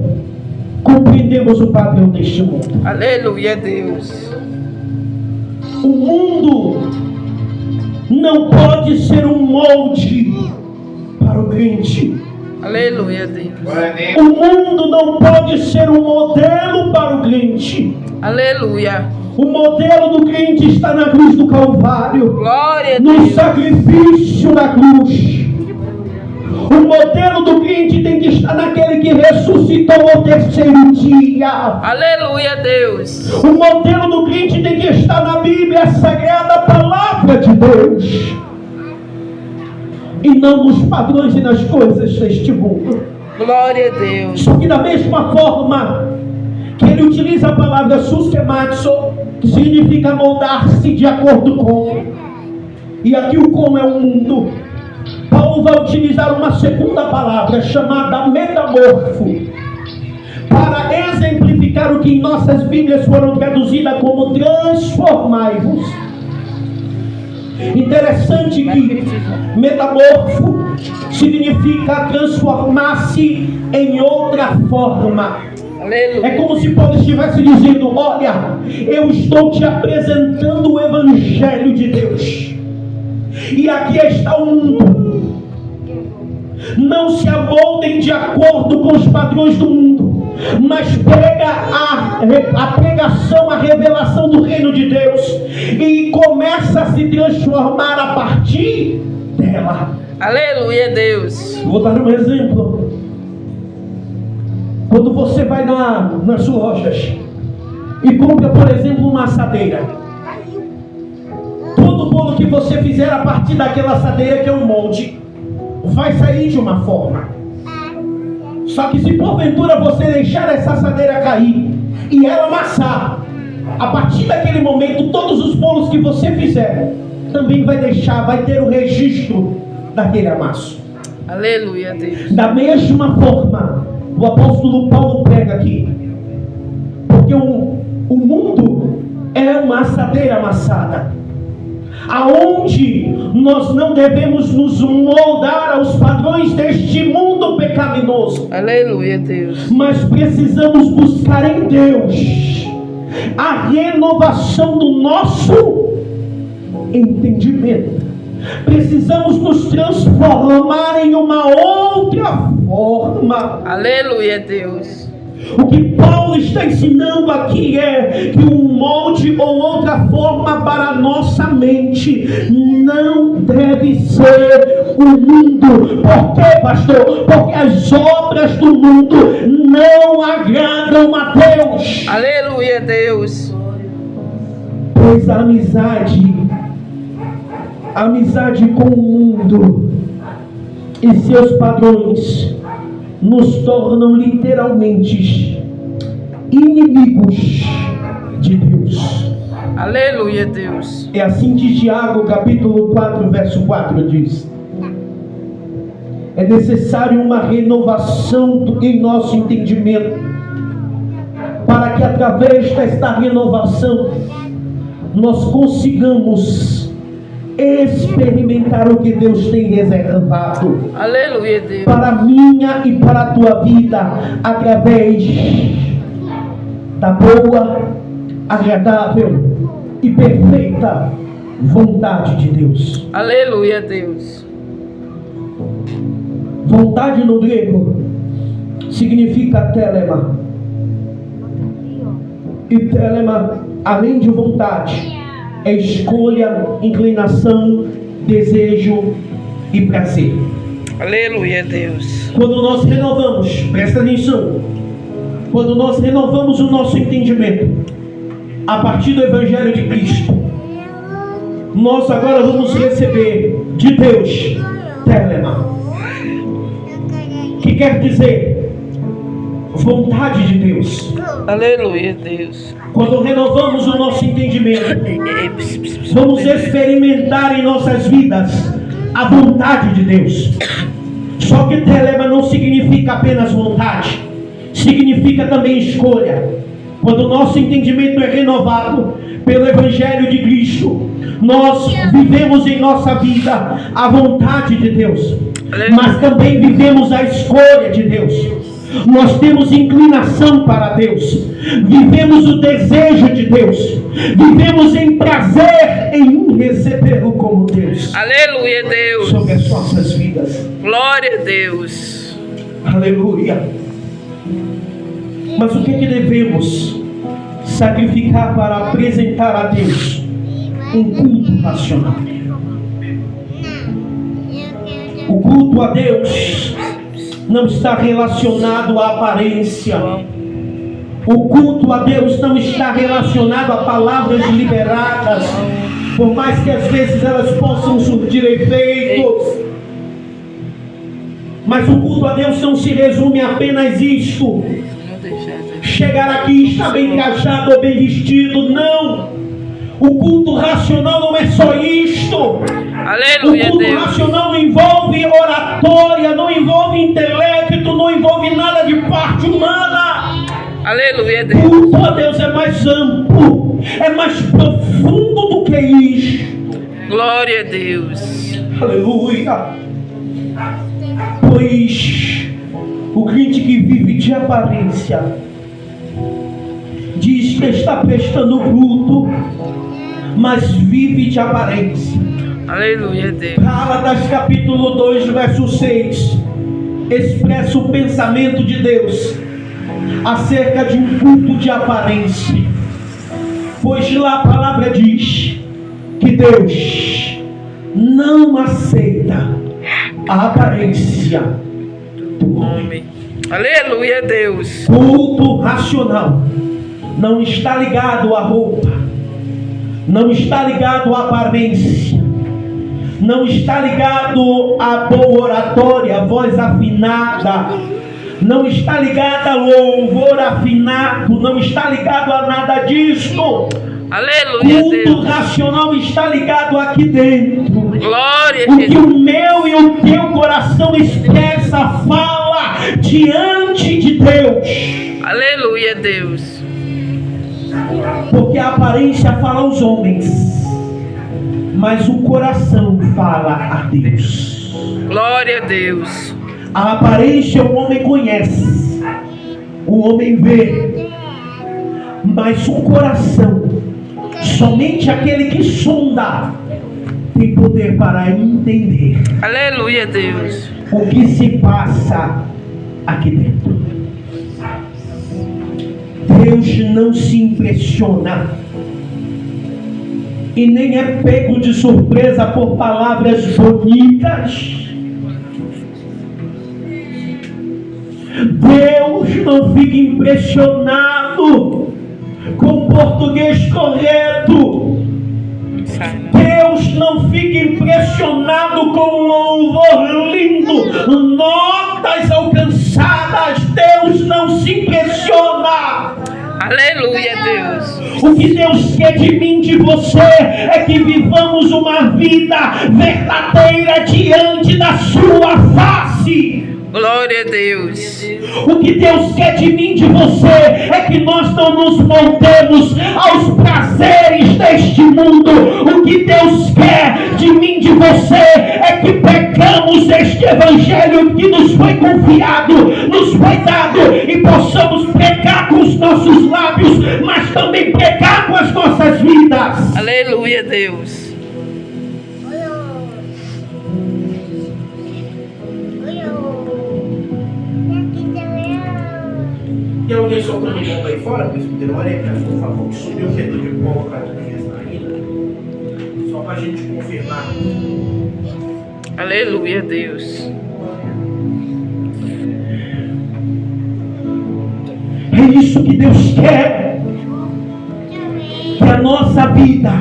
[SPEAKER 3] compreendemos o padrão deste mundo.
[SPEAKER 4] Aleluia, Deus.
[SPEAKER 3] O mundo não pode ser um molde para o crente.
[SPEAKER 4] Aleluia, Deus.
[SPEAKER 5] Glória a Deus.
[SPEAKER 3] O mundo não pode ser um modelo para o crente.
[SPEAKER 4] Aleluia.
[SPEAKER 3] O modelo do crente está na cruz do Calvário,
[SPEAKER 4] Glória a
[SPEAKER 3] no
[SPEAKER 4] Deus.
[SPEAKER 3] sacrifício da cruz. O modelo do crente tem que estar naquele que ressuscitou ao terceiro dia.
[SPEAKER 4] Aleluia, Deus.
[SPEAKER 3] O modelo do crente tem que estar na Bíblia, a sagrada palavra de Deus, e não nos padrões e nas coisas deste mundo.
[SPEAKER 4] Glória a Deus.
[SPEAKER 3] Só que da mesma forma que ele utiliza a palavra suskematsu, que significa moldar-se de acordo com, e aqui o com é o mundo, Paulo vai utilizar uma segunda palavra chamada metamorfo, para exemplificar o que em nossas Bíblias foram traduzidas como transformai-vos. Interessante que metamorfo significa transformar-se em outra forma.
[SPEAKER 4] Aleluia.
[SPEAKER 3] É como se Paulo estivesse dizendo, olha, eu estou te apresentando o Evangelho de Deus, e aqui está o mundo. Não se amoldem de acordo com os padrões do mundo, mas pega a pregação, a revelação do reino de Deus, e começa a se transformar a partir dela.
[SPEAKER 4] Aleluia, Deus.
[SPEAKER 3] Vou dar um exemplo. Quando você vai nas lojas e compra, por exemplo, uma assadeira, todo bolo que você fizer a partir daquela assadeira, que é um molde, vai sair de uma forma. Só que se porventura você deixar essa assadeira cair e ela amassar, a partir daquele momento todos os bolos que você fizer também vai ter o registro daquele amasso.
[SPEAKER 4] Aleluia, Deus.
[SPEAKER 3] Da mesma forma, o apóstolo Paulo prega aqui, porque o mundo é uma assadeira amassada, aonde nós não devemos nos moldar aos padrões deste mundo pecaminoso.
[SPEAKER 4] Aleluia, Deus.
[SPEAKER 3] Mas precisamos buscar em Deus a renovação do nosso entendimento. Precisamos nos transformar em uma outra forma.
[SPEAKER 4] Aleluia, Deus.
[SPEAKER 3] O que Paulo está ensinando aqui é que um molde ou outra forma para a nossa mente não deve ser o mundo. Por quê, pastor? Porque as obras do mundo não agradam a Deus.
[SPEAKER 4] Aleluia, Deus.
[SPEAKER 3] Pois a amizade com o mundo e seus padrões nos tornam literalmente inimigos de Deus.
[SPEAKER 4] Aleluia, Deus.
[SPEAKER 3] É assim que Tiago, capítulo 4, verso 4 diz: é necessário uma renovação em nosso entendimento, para que através desta renovação nós consigamos experimentar o que Deus tem reservado.
[SPEAKER 4] Aleluia, Deus.
[SPEAKER 3] Para a minha e para a tua vida, através da boa, agradável e perfeita vontade de Deus.
[SPEAKER 4] Aleluia, Deus.
[SPEAKER 3] Vontade no grego significa telema. E telema, além de vontade, é escolha, inclinação, desejo e prazer.
[SPEAKER 4] Aleluia, Deus.
[SPEAKER 3] Quando nós renovamos, presta atenção, quando nós renovamos o nosso entendimento a partir do Evangelho de Cristo, nós agora vamos receber de Deus telema, que quer dizer vontade de Deus.
[SPEAKER 4] Aleluia, Deus.
[SPEAKER 3] Quando renovamos o nosso entendimento, vamos experimentar em nossas vidas a vontade de Deus. Só que telema não significa apenas vontade, significa também escolha. Quando o nosso entendimento é renovado pelo Evangelho de Cristo, nós vivemos em nossa vida a vontade de Deus, mas também vivemos a escolha de Deus. Nós temos inclinação para Deus, vivemos o desejo de Deus, vivemos em prazer em recebê-lo como Deus.
[SPEAKER 4] Aleluia, Deus.
[SPEAKER 3] Sobre as nossas vidas.
[SPEAKER 4] Glória a Deus.
[SPEAKER 3] Aleluia. Mas o que devemos sacrificar para apresentar a Deus? Um culto racional. O culto a Deus não está relacionado à aparência. O culto a Deus não está relacionado a palavras liberadas, por mais que às vezes elas possam surtir efeitos. Mas o culto a Deus não se resume a apenas isto: chegar aqui, estar bem trajado ou bem vestido. Não. O culto racional não é só isto.
[SPEAKER 4] Aleluia,
[SPEAKER 3] o culto
[SPEAKER 4] Deus.
[SPEAKER 3] racional não envolve oratória, não envolve intelecto, não envolve nada de parte humana.
[SPEAKER 4] Aleluia, Deus.
[SPEAKER 3] O culto a Deus é mais amplo, é mais profundo do que isto.
[SPEAKER 4] Glória a Deus.
[SPEAKER 3] Aleluia. Pois o crente que vive de aparência diz que está prestando culto, mas vive de aparência.
[SPEAKER 4] Aleluia, Deus.
[SPEAKER 3] Gálatas capítulo 2, verso 6 expressa o pensamento de Deus acerca de um culto de aparência. Pois lá a palavra diz que Deus não aceita a aparência do homem.
[SPEAKER 4] Aleluia, Deus.
[SPEAKER 3] Culto racional não está ligado à roupa, não está ligado à aparência, não está ligado à boa oratória, voz afinada, não está ligado a louvor afinado, não está ligado a nada disto.
[SPEAKER 4] Aleluia,
[SPEAKER 3] Culto
[SPEAKER 4] Deus.
[SPEAKER 3] racional está ligado aqui dentro.
[SPEAKER 4] Glória a
[SPEAKER 3] O que
[SPEAKER 4] Jesus.
[SPEAKER 3] o meu e o teu coração expressa, fala diante de Deus.
[SPEAKER 4] Aleluia, Deus.
[SPEAKER 3] Porque a aparência fala aos homens, mas o coração fala a Deus.
[SPEAKER 4] Glória a Deus.
[SPEAKER 3] A aparência o homem conhece, o homem vê, mas o coração, somente aquele que sonda tem poder para entender
[SPEAKER 4] Aleluia, Deus.
[SPEAKER 3] o que se passa aqui dentro. Deus não se impressiona e nem é pego de surpresa por palavras bonitas. Deus não fica impressionado com português correto. Deus não fica impressionado com louvor lindo, notas alcançadas. Deus não se impressiona.
[SPEAKER 4] Aleluia, Deus.
[SPEAKER 3] O que Deus quer de mim, de você, é que vivamos uma vida verdadeira diante da sua face.
[SPEAKER 4] Glória a Deus.
[SPEAKER 3] O que Deus quer de mim, de você, é que nós não nos moldemos aos prazeres deste mundo. O que Deus quer de mim, de você, é que pegamos este evangelho que nos foi confiado, nos foi dado, e possamos pregar com os nossos lábios, mas também pregar com as nossas vidas.
[SPEAKER 4] Aleluia, Deus.
[SPEAKER 3] Tem alguém soltando bomba aí fora, presbítero? Olha aí, por favor, que subiu o fedor de bomba na narina. Só para a gente confirmar.
[SPEAKER 4] Aleluia, Deus.
[SPEAKER 3] É isso que Deus quer. Que a nossa vida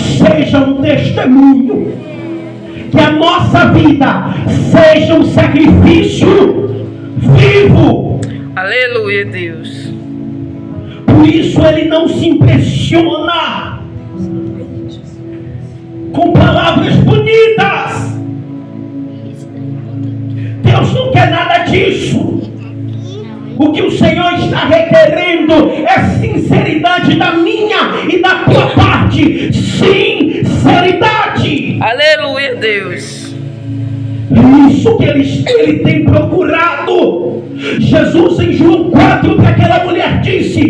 [SPEAKER 3] seja um testemunho, que a nossa vida seja um sacrifício vivo.
[SPEAKER 4] Aleluia, Deus.
[SPEAKER 3] Por isso ele não se impressiona com palavras bonitas. Deus não quer nada disso. O que o Senhor está requerendo é sinceridade da minha e da tua parte. Sinceridade.
[SPEAKER 4] Aleluia, Deus.
[SPEAKER 3] É isso que ele tem procurado. Jesus em João 4 para aquela mulher disse: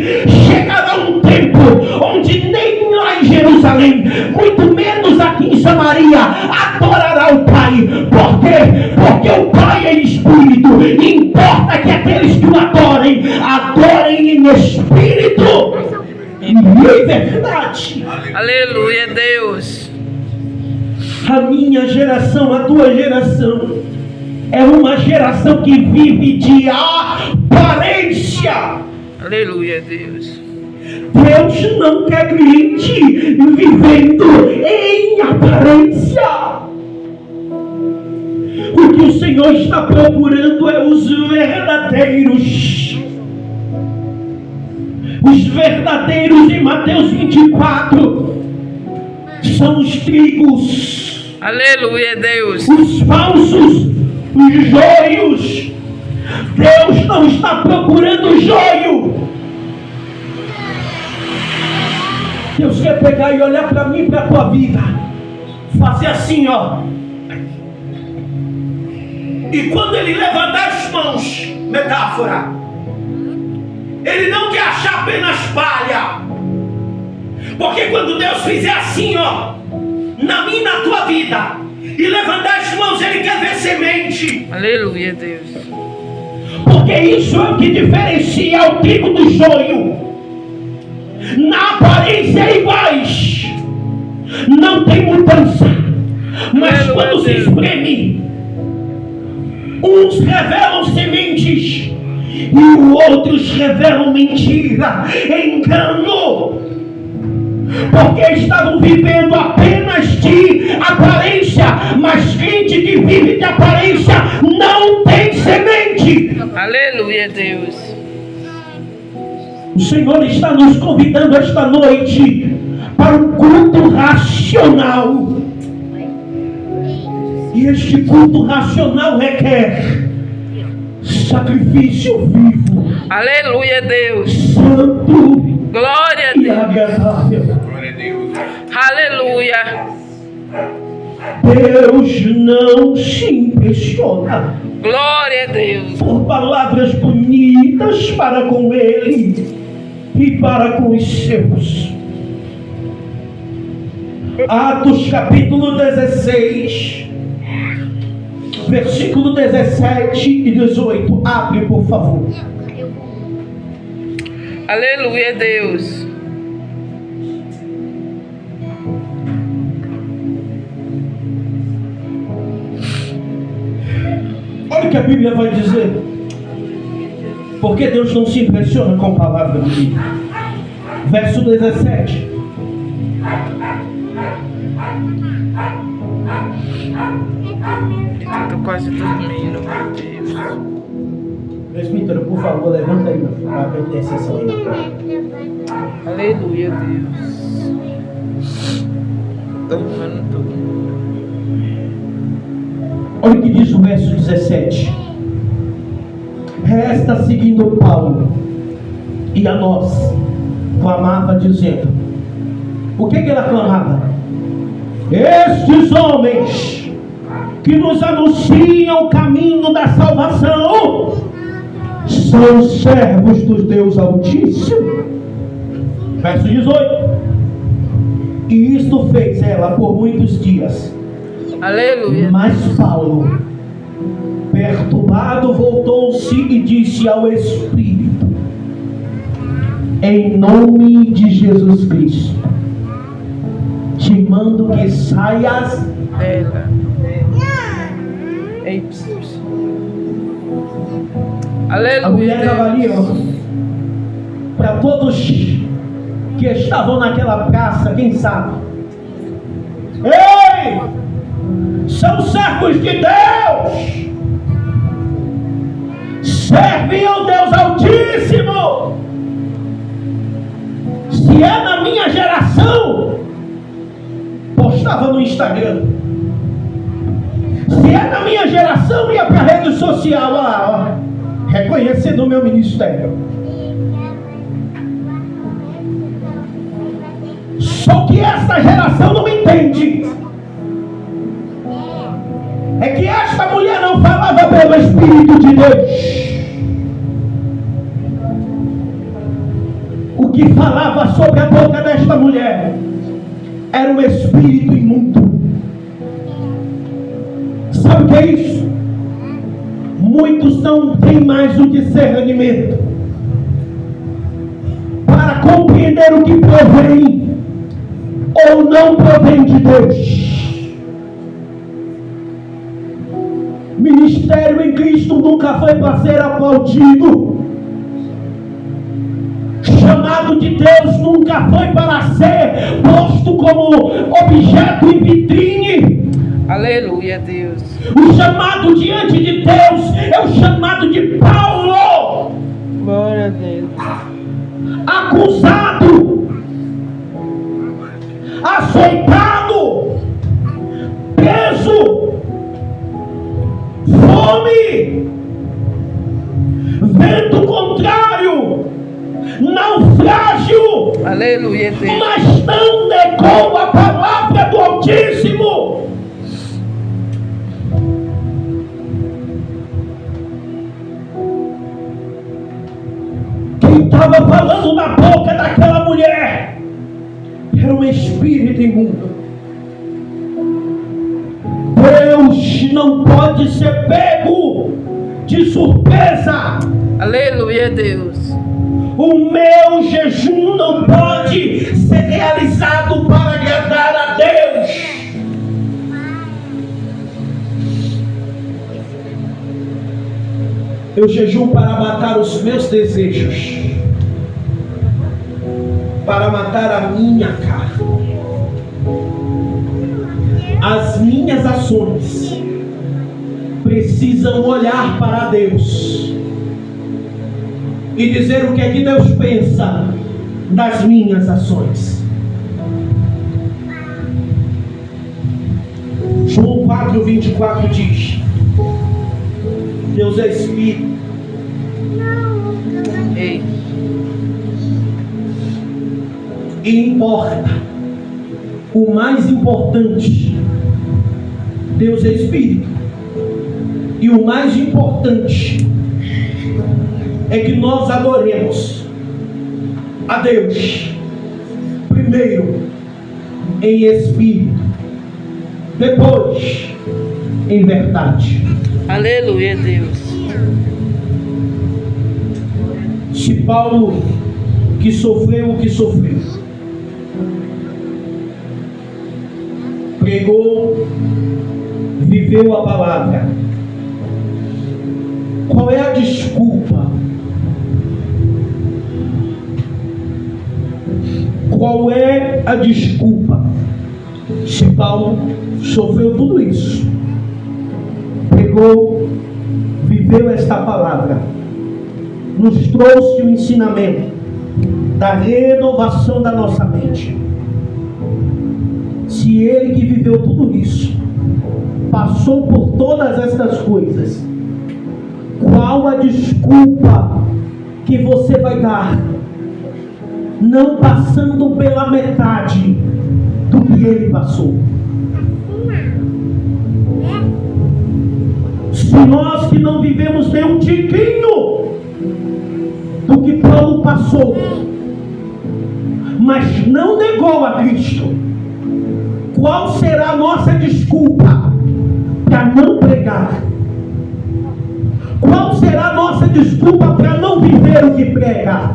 [SPEAKER 3] chegará um tempo onde nem lá em Jerusalém, muito menos aqui em Samaria, adorará o Pai. Por quê? Porque o Pai é Espírito, e importa que aqueles que o adorem em espírito e em verdade.
[SPEAKER 4] Aleluia, Deus.
[SPEAKER 3] A minha geração, a tua geração é uma geração que vive de aparência.
[SPEAKER 4] Aleluia, Deus.
[SPEAKER 3] Deus não quer crente vivendo em aparência. O que o Senhor está procurando é os verdadeiros. Os verdadeiros em Mateus 24 são os trigos.
[SPEAKER 4] Aleluia, Deus.
[SPEAKER 3] Os falsos, os joios. Deus não está procurando joio. Deus quer pegar e olhar para mim e para a tua vida, fazer assim, ó. E quando ele levantar as mãos, metáfora, ele não quer achar apenas palha. Porque quando Deus fizer assim, ó, na minha e na tua vida, e levantar as mãos, ele quer ver semente.
[SPEAKER 4] Aleluia, Deus.
[SPEAKER 3] Porque isso é o que diferencia o trigo do joio. Na aparência iguais, não tem mudança. Mas quando se espreme, uns revelam sementes e outros revelam mentira, engano. Porque estavam vivendo apenas de aparência, mas gente que vive de aparência não tem semente.
[SPEAKER 4] Aleluia, Deus.
[SPEAKER 3] O Senhor está nos convidando esta noite para um culto racional. E este culto racional requer sacrifício vivo,
[SPEAKER 4] Aleluia, Deus.
[SPEAKER 3] santo
[SPEAKER 4] Glória a
[SPEAKER 3] e
[SPEAKER 4] Deus.
[SPEAKER 3] agradável.
[SPEAKER 5] Glória a Deus.
[SPEAKER 4] Aleluia.
[SPEAKER 3] Deus não se impressiona
[SPEAKER 4] Glória a Deus.
[SPEAKER 3] por palavras bonitas para com Ele e para com os seus. Atos capítulo 16, versículo 17 e 18. Abre, por favor.
[SPEAKER 4] Aleluia, Deus.
[SPEAKER 3] Olha o que a Bíblia vai dizer. Porque Deus não se impressiona com palavras bonitas. Verso 17.
[SPEAKER 4] Estou quase dormindo, meu Deus.
[SPEAKER 3] Presbítero, por favor, levanta aí para a intercessão aí.
[SPEAKER 4] Aleluia, Deus. Estou dormindo tudo.
[SPEAKER 3] Olha o que diz o verso 17. Resta seguindo Paulo e a nós clamava dizendo. O que ela clamava? Estes homens que nos anunciam o caminho da salvação são servos do Deus Altíssimo. Verso 18. E isto fez ela por muitos dias.
[SPEAKER 4] Aleluia.
[SPEAKER 3] Mas Paulo, perturbado, voltou-se e disse ao Espírito: em nome de Jesus Cristo, te mando que saias
[SPEAKER 4] Dela. Ei,
[SPEAKER 3] A mulher estava ali,
[SPEAKER 4] aleluia.
[SPEAKER 3] ó. Para todos que estavam naquela praça, quem sabe, são servos de Deus, servem ao Deus Altíssimo. Se é na minha geração, postava no Instagram. Se é na minha geração, ia para a rede social lá, ó, reconhecendo o meu ministério. Só que essa geração não me entende. É que esta mulher não falava pelo Espírito de Deus. O que falava sobre a boca desta mulher era um espírito imundo. Sabe o que é isso? Muitos não têm mais o discernimento para compreender o que provém ou não provém de Deus. Ministério em Cristo nunca foi para ser aplaudido. Chamado de Deus nunca foi para ser posto como objeto em vitrine.
[SPEAKER 4] Aleluia, Deus.
[SPEAKER 3] O chamado diante de Deus é o chamado de Paulo.
[SPEAKER 4] Glória a Deus.
[SPEAKER 3] Acusado, açoitado, preso, fome, vento contrário, naufrágio,
[SPEAKER 4] Aleluia, Deus.
[SPEAKER 3] mas não negou a palavra do Altíssimo. Quem estava falando na boca daquela mulher era um espírito imundo. Deus não pode ser pego de surpresa.
[SPEAKER 4] Aleluia, Deus.
[SPEAKER 3] O meu jejum não pode ser realizado para agradar a Deus. Eu jejuo para matar os meus desejos, para matar a minha carne. As minhas ações precisam olhar para Deus e dizer o que é que Deus pensa das minhas ações. João 4:24 diz: Deus é Espírito.
[SPEAKER 4] Ei.
[SPEAKER 3] E importa, o mais importante, Deus é Espírito. E o mais importante é que nós adoremos a Deus primeiro em espírito, depois em verdade.
[SPEAKER 4] Aleluia, Deus.
[SPEAKER 3] Se Paulo, que sofreu o que sofreu, pregou, viveu a palavra, qual é a desculpa? Qual é a desculpa? Se Paulo sofreu tudo isso, pregou, viveu esta palavra, nos trouxe o ensinamento da renovação da nossa mente. Se ele que viveu tudo isso, passou por todas estas coisas, qual a desculpa que você vai dar, não passando pela metade do que ele passou? Se nós que não vivemos nem um tiquinho do que Paulo passou, mas não negou a Cristo, qual será a nossa desculpa para não pregar? Qual será a nossa desculpa para não viver o que prega?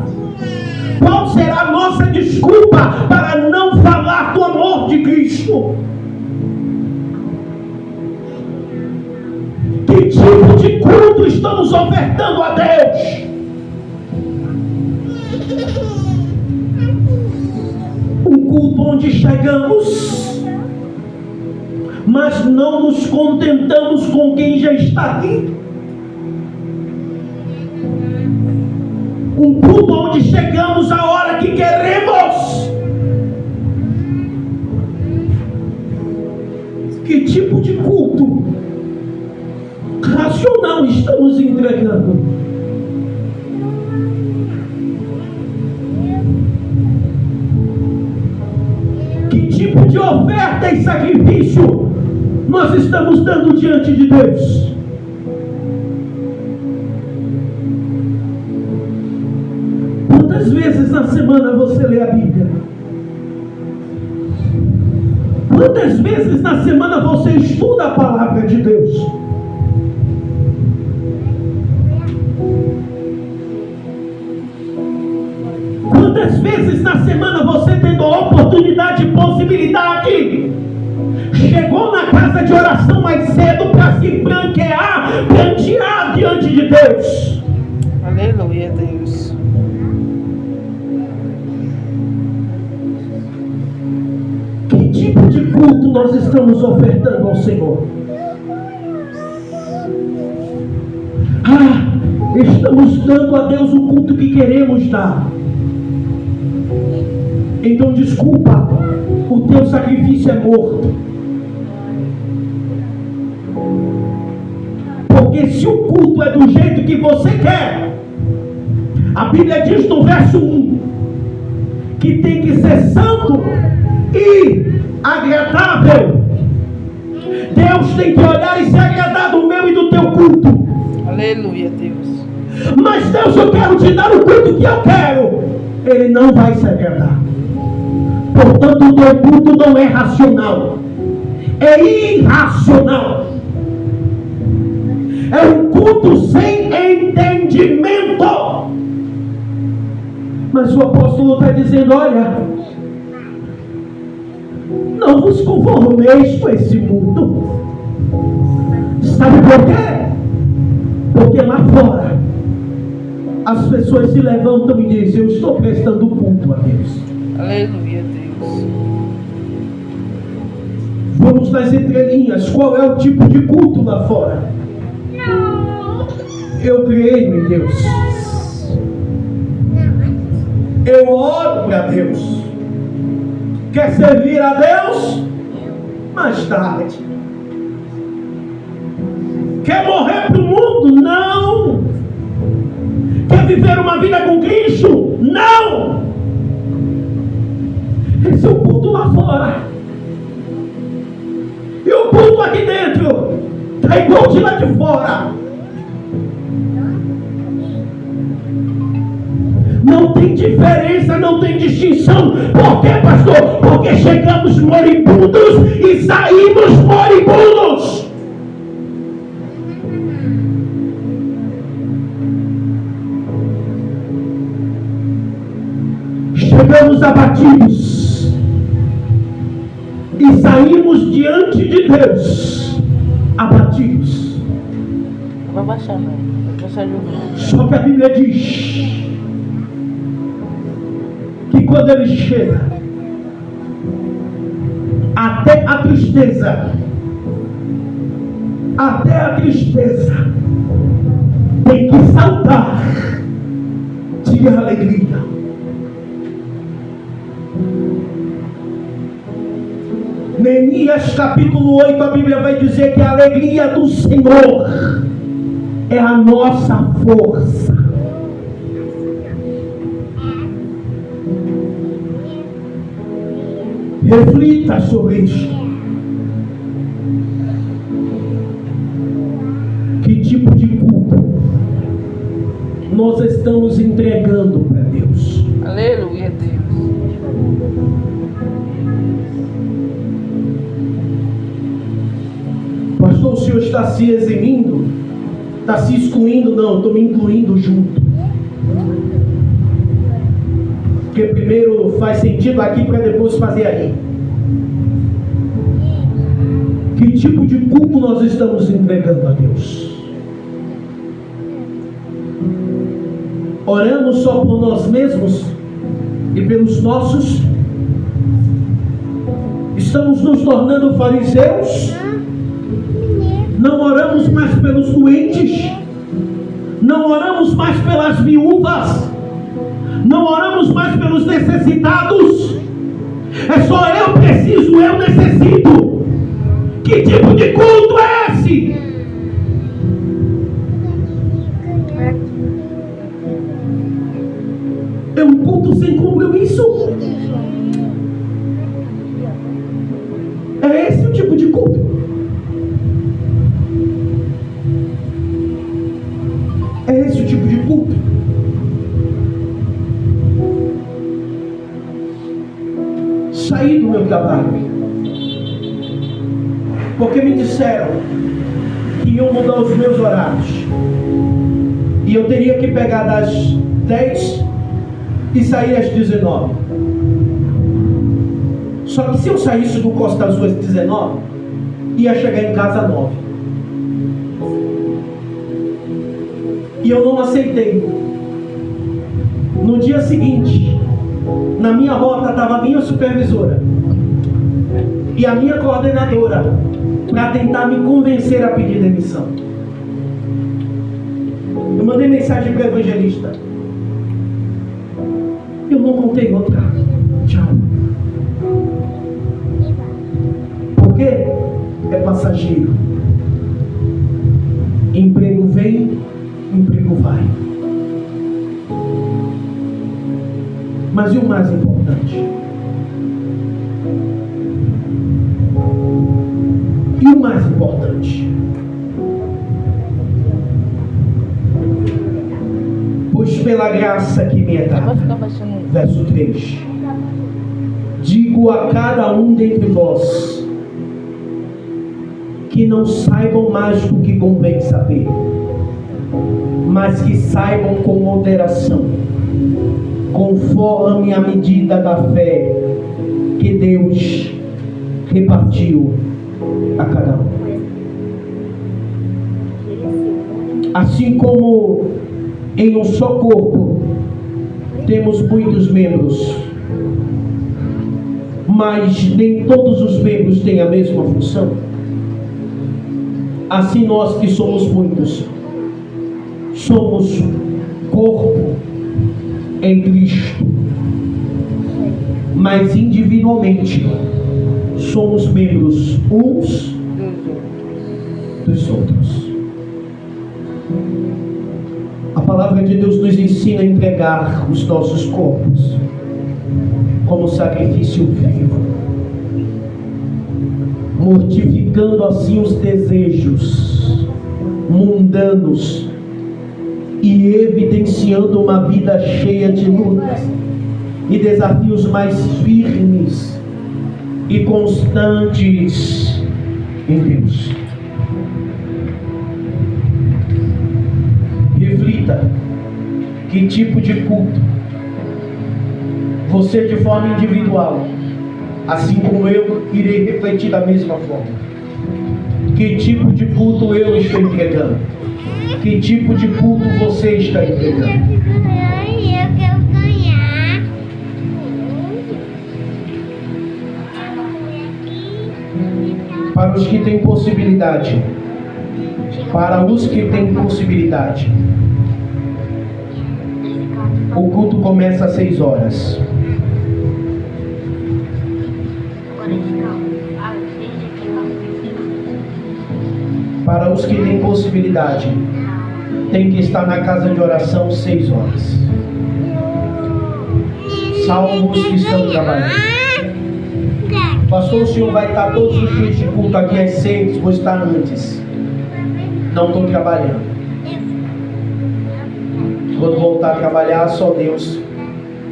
[SPEAKER 3] Qual será a nossa desculpa para não falar do amor de Cristo? Que tipo de culto estamos ofertando a Deus? Um culto onde chegamos, mas não nos contentamos com quem já está aqui. Um culto onde chegamos a hora que queremos. Que tipo de culto racional estamos entregando? Que tipo de oferta e sacrifício nós estamos dando diante de Deus? Quantas vezes na semana você lê a Bíblia? Quantas vezes na semana você estuda a palavra de Deus? Quantas vezes na semana você, tendo a oportunidade e possibilidade, chegou na casa de oração mais cedo para se branquear diante de Deus?
[SPEAKER 4] Aleluia, Deus.
[SPEAKER 3] Que tipo de culto nós estamos ofertando ao Senhor? Estamos dando a Deus o culto que queremos dar. Então desculpa, o teu sacrifício é morto. Porque se o culto é do jeito que você quer, a Bíblia diz no verso 1 que tem que ser santo e agradável. Deus tem que olhar e se agradar do meu e do teu culto.
[SPEAKER 4] Aleluia, Deus.
[SPEAKER 3] Mas Deus, eu quero te dar o culto que eu quero. Ele não vai se agradar. Portanto, o teu culto não é racional, é irracional. É um culto sem entendimento. Mas o apóstolo está dizendo: olha, não vos conformeis com esse mundo. Sabe por quê? Porque lá fora as pessoas se levantam e dizem: eu estou prestando culto a Deus.
[SPEAKER 4] Aleluia, Deus.
[SPEAKER 3] Vamos nas entrelinhas. Qual é o tipo de culto lá fora? Eu creio em Deus. Eu oro para Deus. Quer servir a Deus? Mais tarde. Quer morrer para o mundo? Não. Quer viver uma vida com Cristo? Não. Esse é o culto lá fora. E o culto aqui dentro está igual de lá de fora. Não tem diferença, não tem distinção. Por quê, pastor? Porque chegamos moribundos e saímos moribundos. Chegamos abatidos e saímos diante de Deus abatidos.
[SPEAKER 4] Não vai baixar, não. Vai baixar de novo.
[SPEAKER 3] Só que a Bíblia diz que quando ele chega, até a tristeza tem que saltar de alegria. Neemias capítulo 8, a Bíblia vai dizer que a alegria do Senhor é a nossa força. Reflita sobre isso. Que tipo de culto nós estamos entregando para Deus?
[SPEAKER 4] Aleluia, Deus.
[SPEAKER 3] Pastor, o senhor está se eximindo? Está se excluindo? Não, eu estou me incluindo junto. Porque primeiro faz sentido aqui para depois fazer aí. Que tipo de culto nós estamos entregando a Deus? Oramos só por nós mesmos e pelos nossos? Estamos nos tornando fariseus? Não oramos mais pelos doentes? Não oramos mais pelas viúvas? Não oramos mais pelos necessitados? É só eu preciso, eu necessito. Que tipo de culto é esse? É um culto sem compromisso. É esse o tipo de culto. É esse o tipo de culto. Saí do meu trabalho porque me disseram que iam mudar os meus horários e eu teria que pegar das 10 e sair às 19. Só que se eu saísse do Costa Azul às 19, ia chegar em casa às 9. E eu não aceitei. No dia seguinte, na minha rota estava a minha supervisora e a minha coordenadora para tentar me convencer a pedir demissão. Eu mandei mensagem para o evangelista. Eu não contei outra. Tchau. Porque é passageiro. Emprego vem, emprego vai. Mas e o mais importante? E o mais importante? Pois pela graça que me é dada, verso 3, digo a cada um dentre vós que não saibam mais do que convém saber, mas que saibam com moderação, conforme a medida da fé que Deus repartiu a cada um. Assim como em um só corpo temos muitos membros, mas nem todos os membros têm a mesma função, assim nós que somos muitos, somos corpo em Cristo, mas individualmente somos membros uns dos outros. A palavra de Deus nos ensina a entregar os nossos corpos como sacrifício vivo, mortificando assim os desejos mundanos e evidenciando uma vida cheia de lutas e desafios mais firmes e constantes em Deus. Reflita que tipo de culto você, de forma individual, assim como eu, irei refletir da mesma forma. Que tipo de culto eu estou entregando? Que tipo de culto você está entregando?
[SPEAKER 6] Eu quero ganhar.
[SPEAKER 3] Para os que têm possibilidade, o culto começa às 6 horas. Para os que têm possibilidade, tem que estar na casa de oração 6 horas. Salvo os que estão trabalhando. Pastor, o senhor vai estar todos os dias de culto aqui às 6, vou estar antes. Não estou trabalhando. Quando voltar a trabalhar, só Deus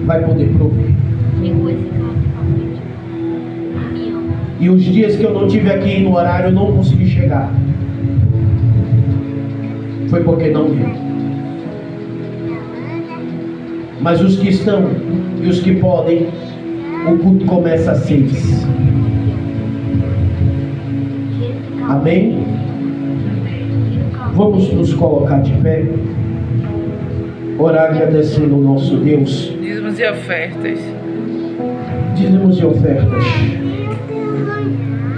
[SPEAKER 3] vai poder prover. E os dias que eu não estive aqui no horário, eu não consegui chegar. Foi porque não deu. Mas os que estão e os que podem, o culto começa às 6. Amém? Vamos nos colocar de pé, orar agradecendo o nosso Deus.
[SPEAKER 4] Dízimos e ofertas.
[SPEAKER 3] Dízimos e ofertas.
[SPEAKER 6] quero ganhar.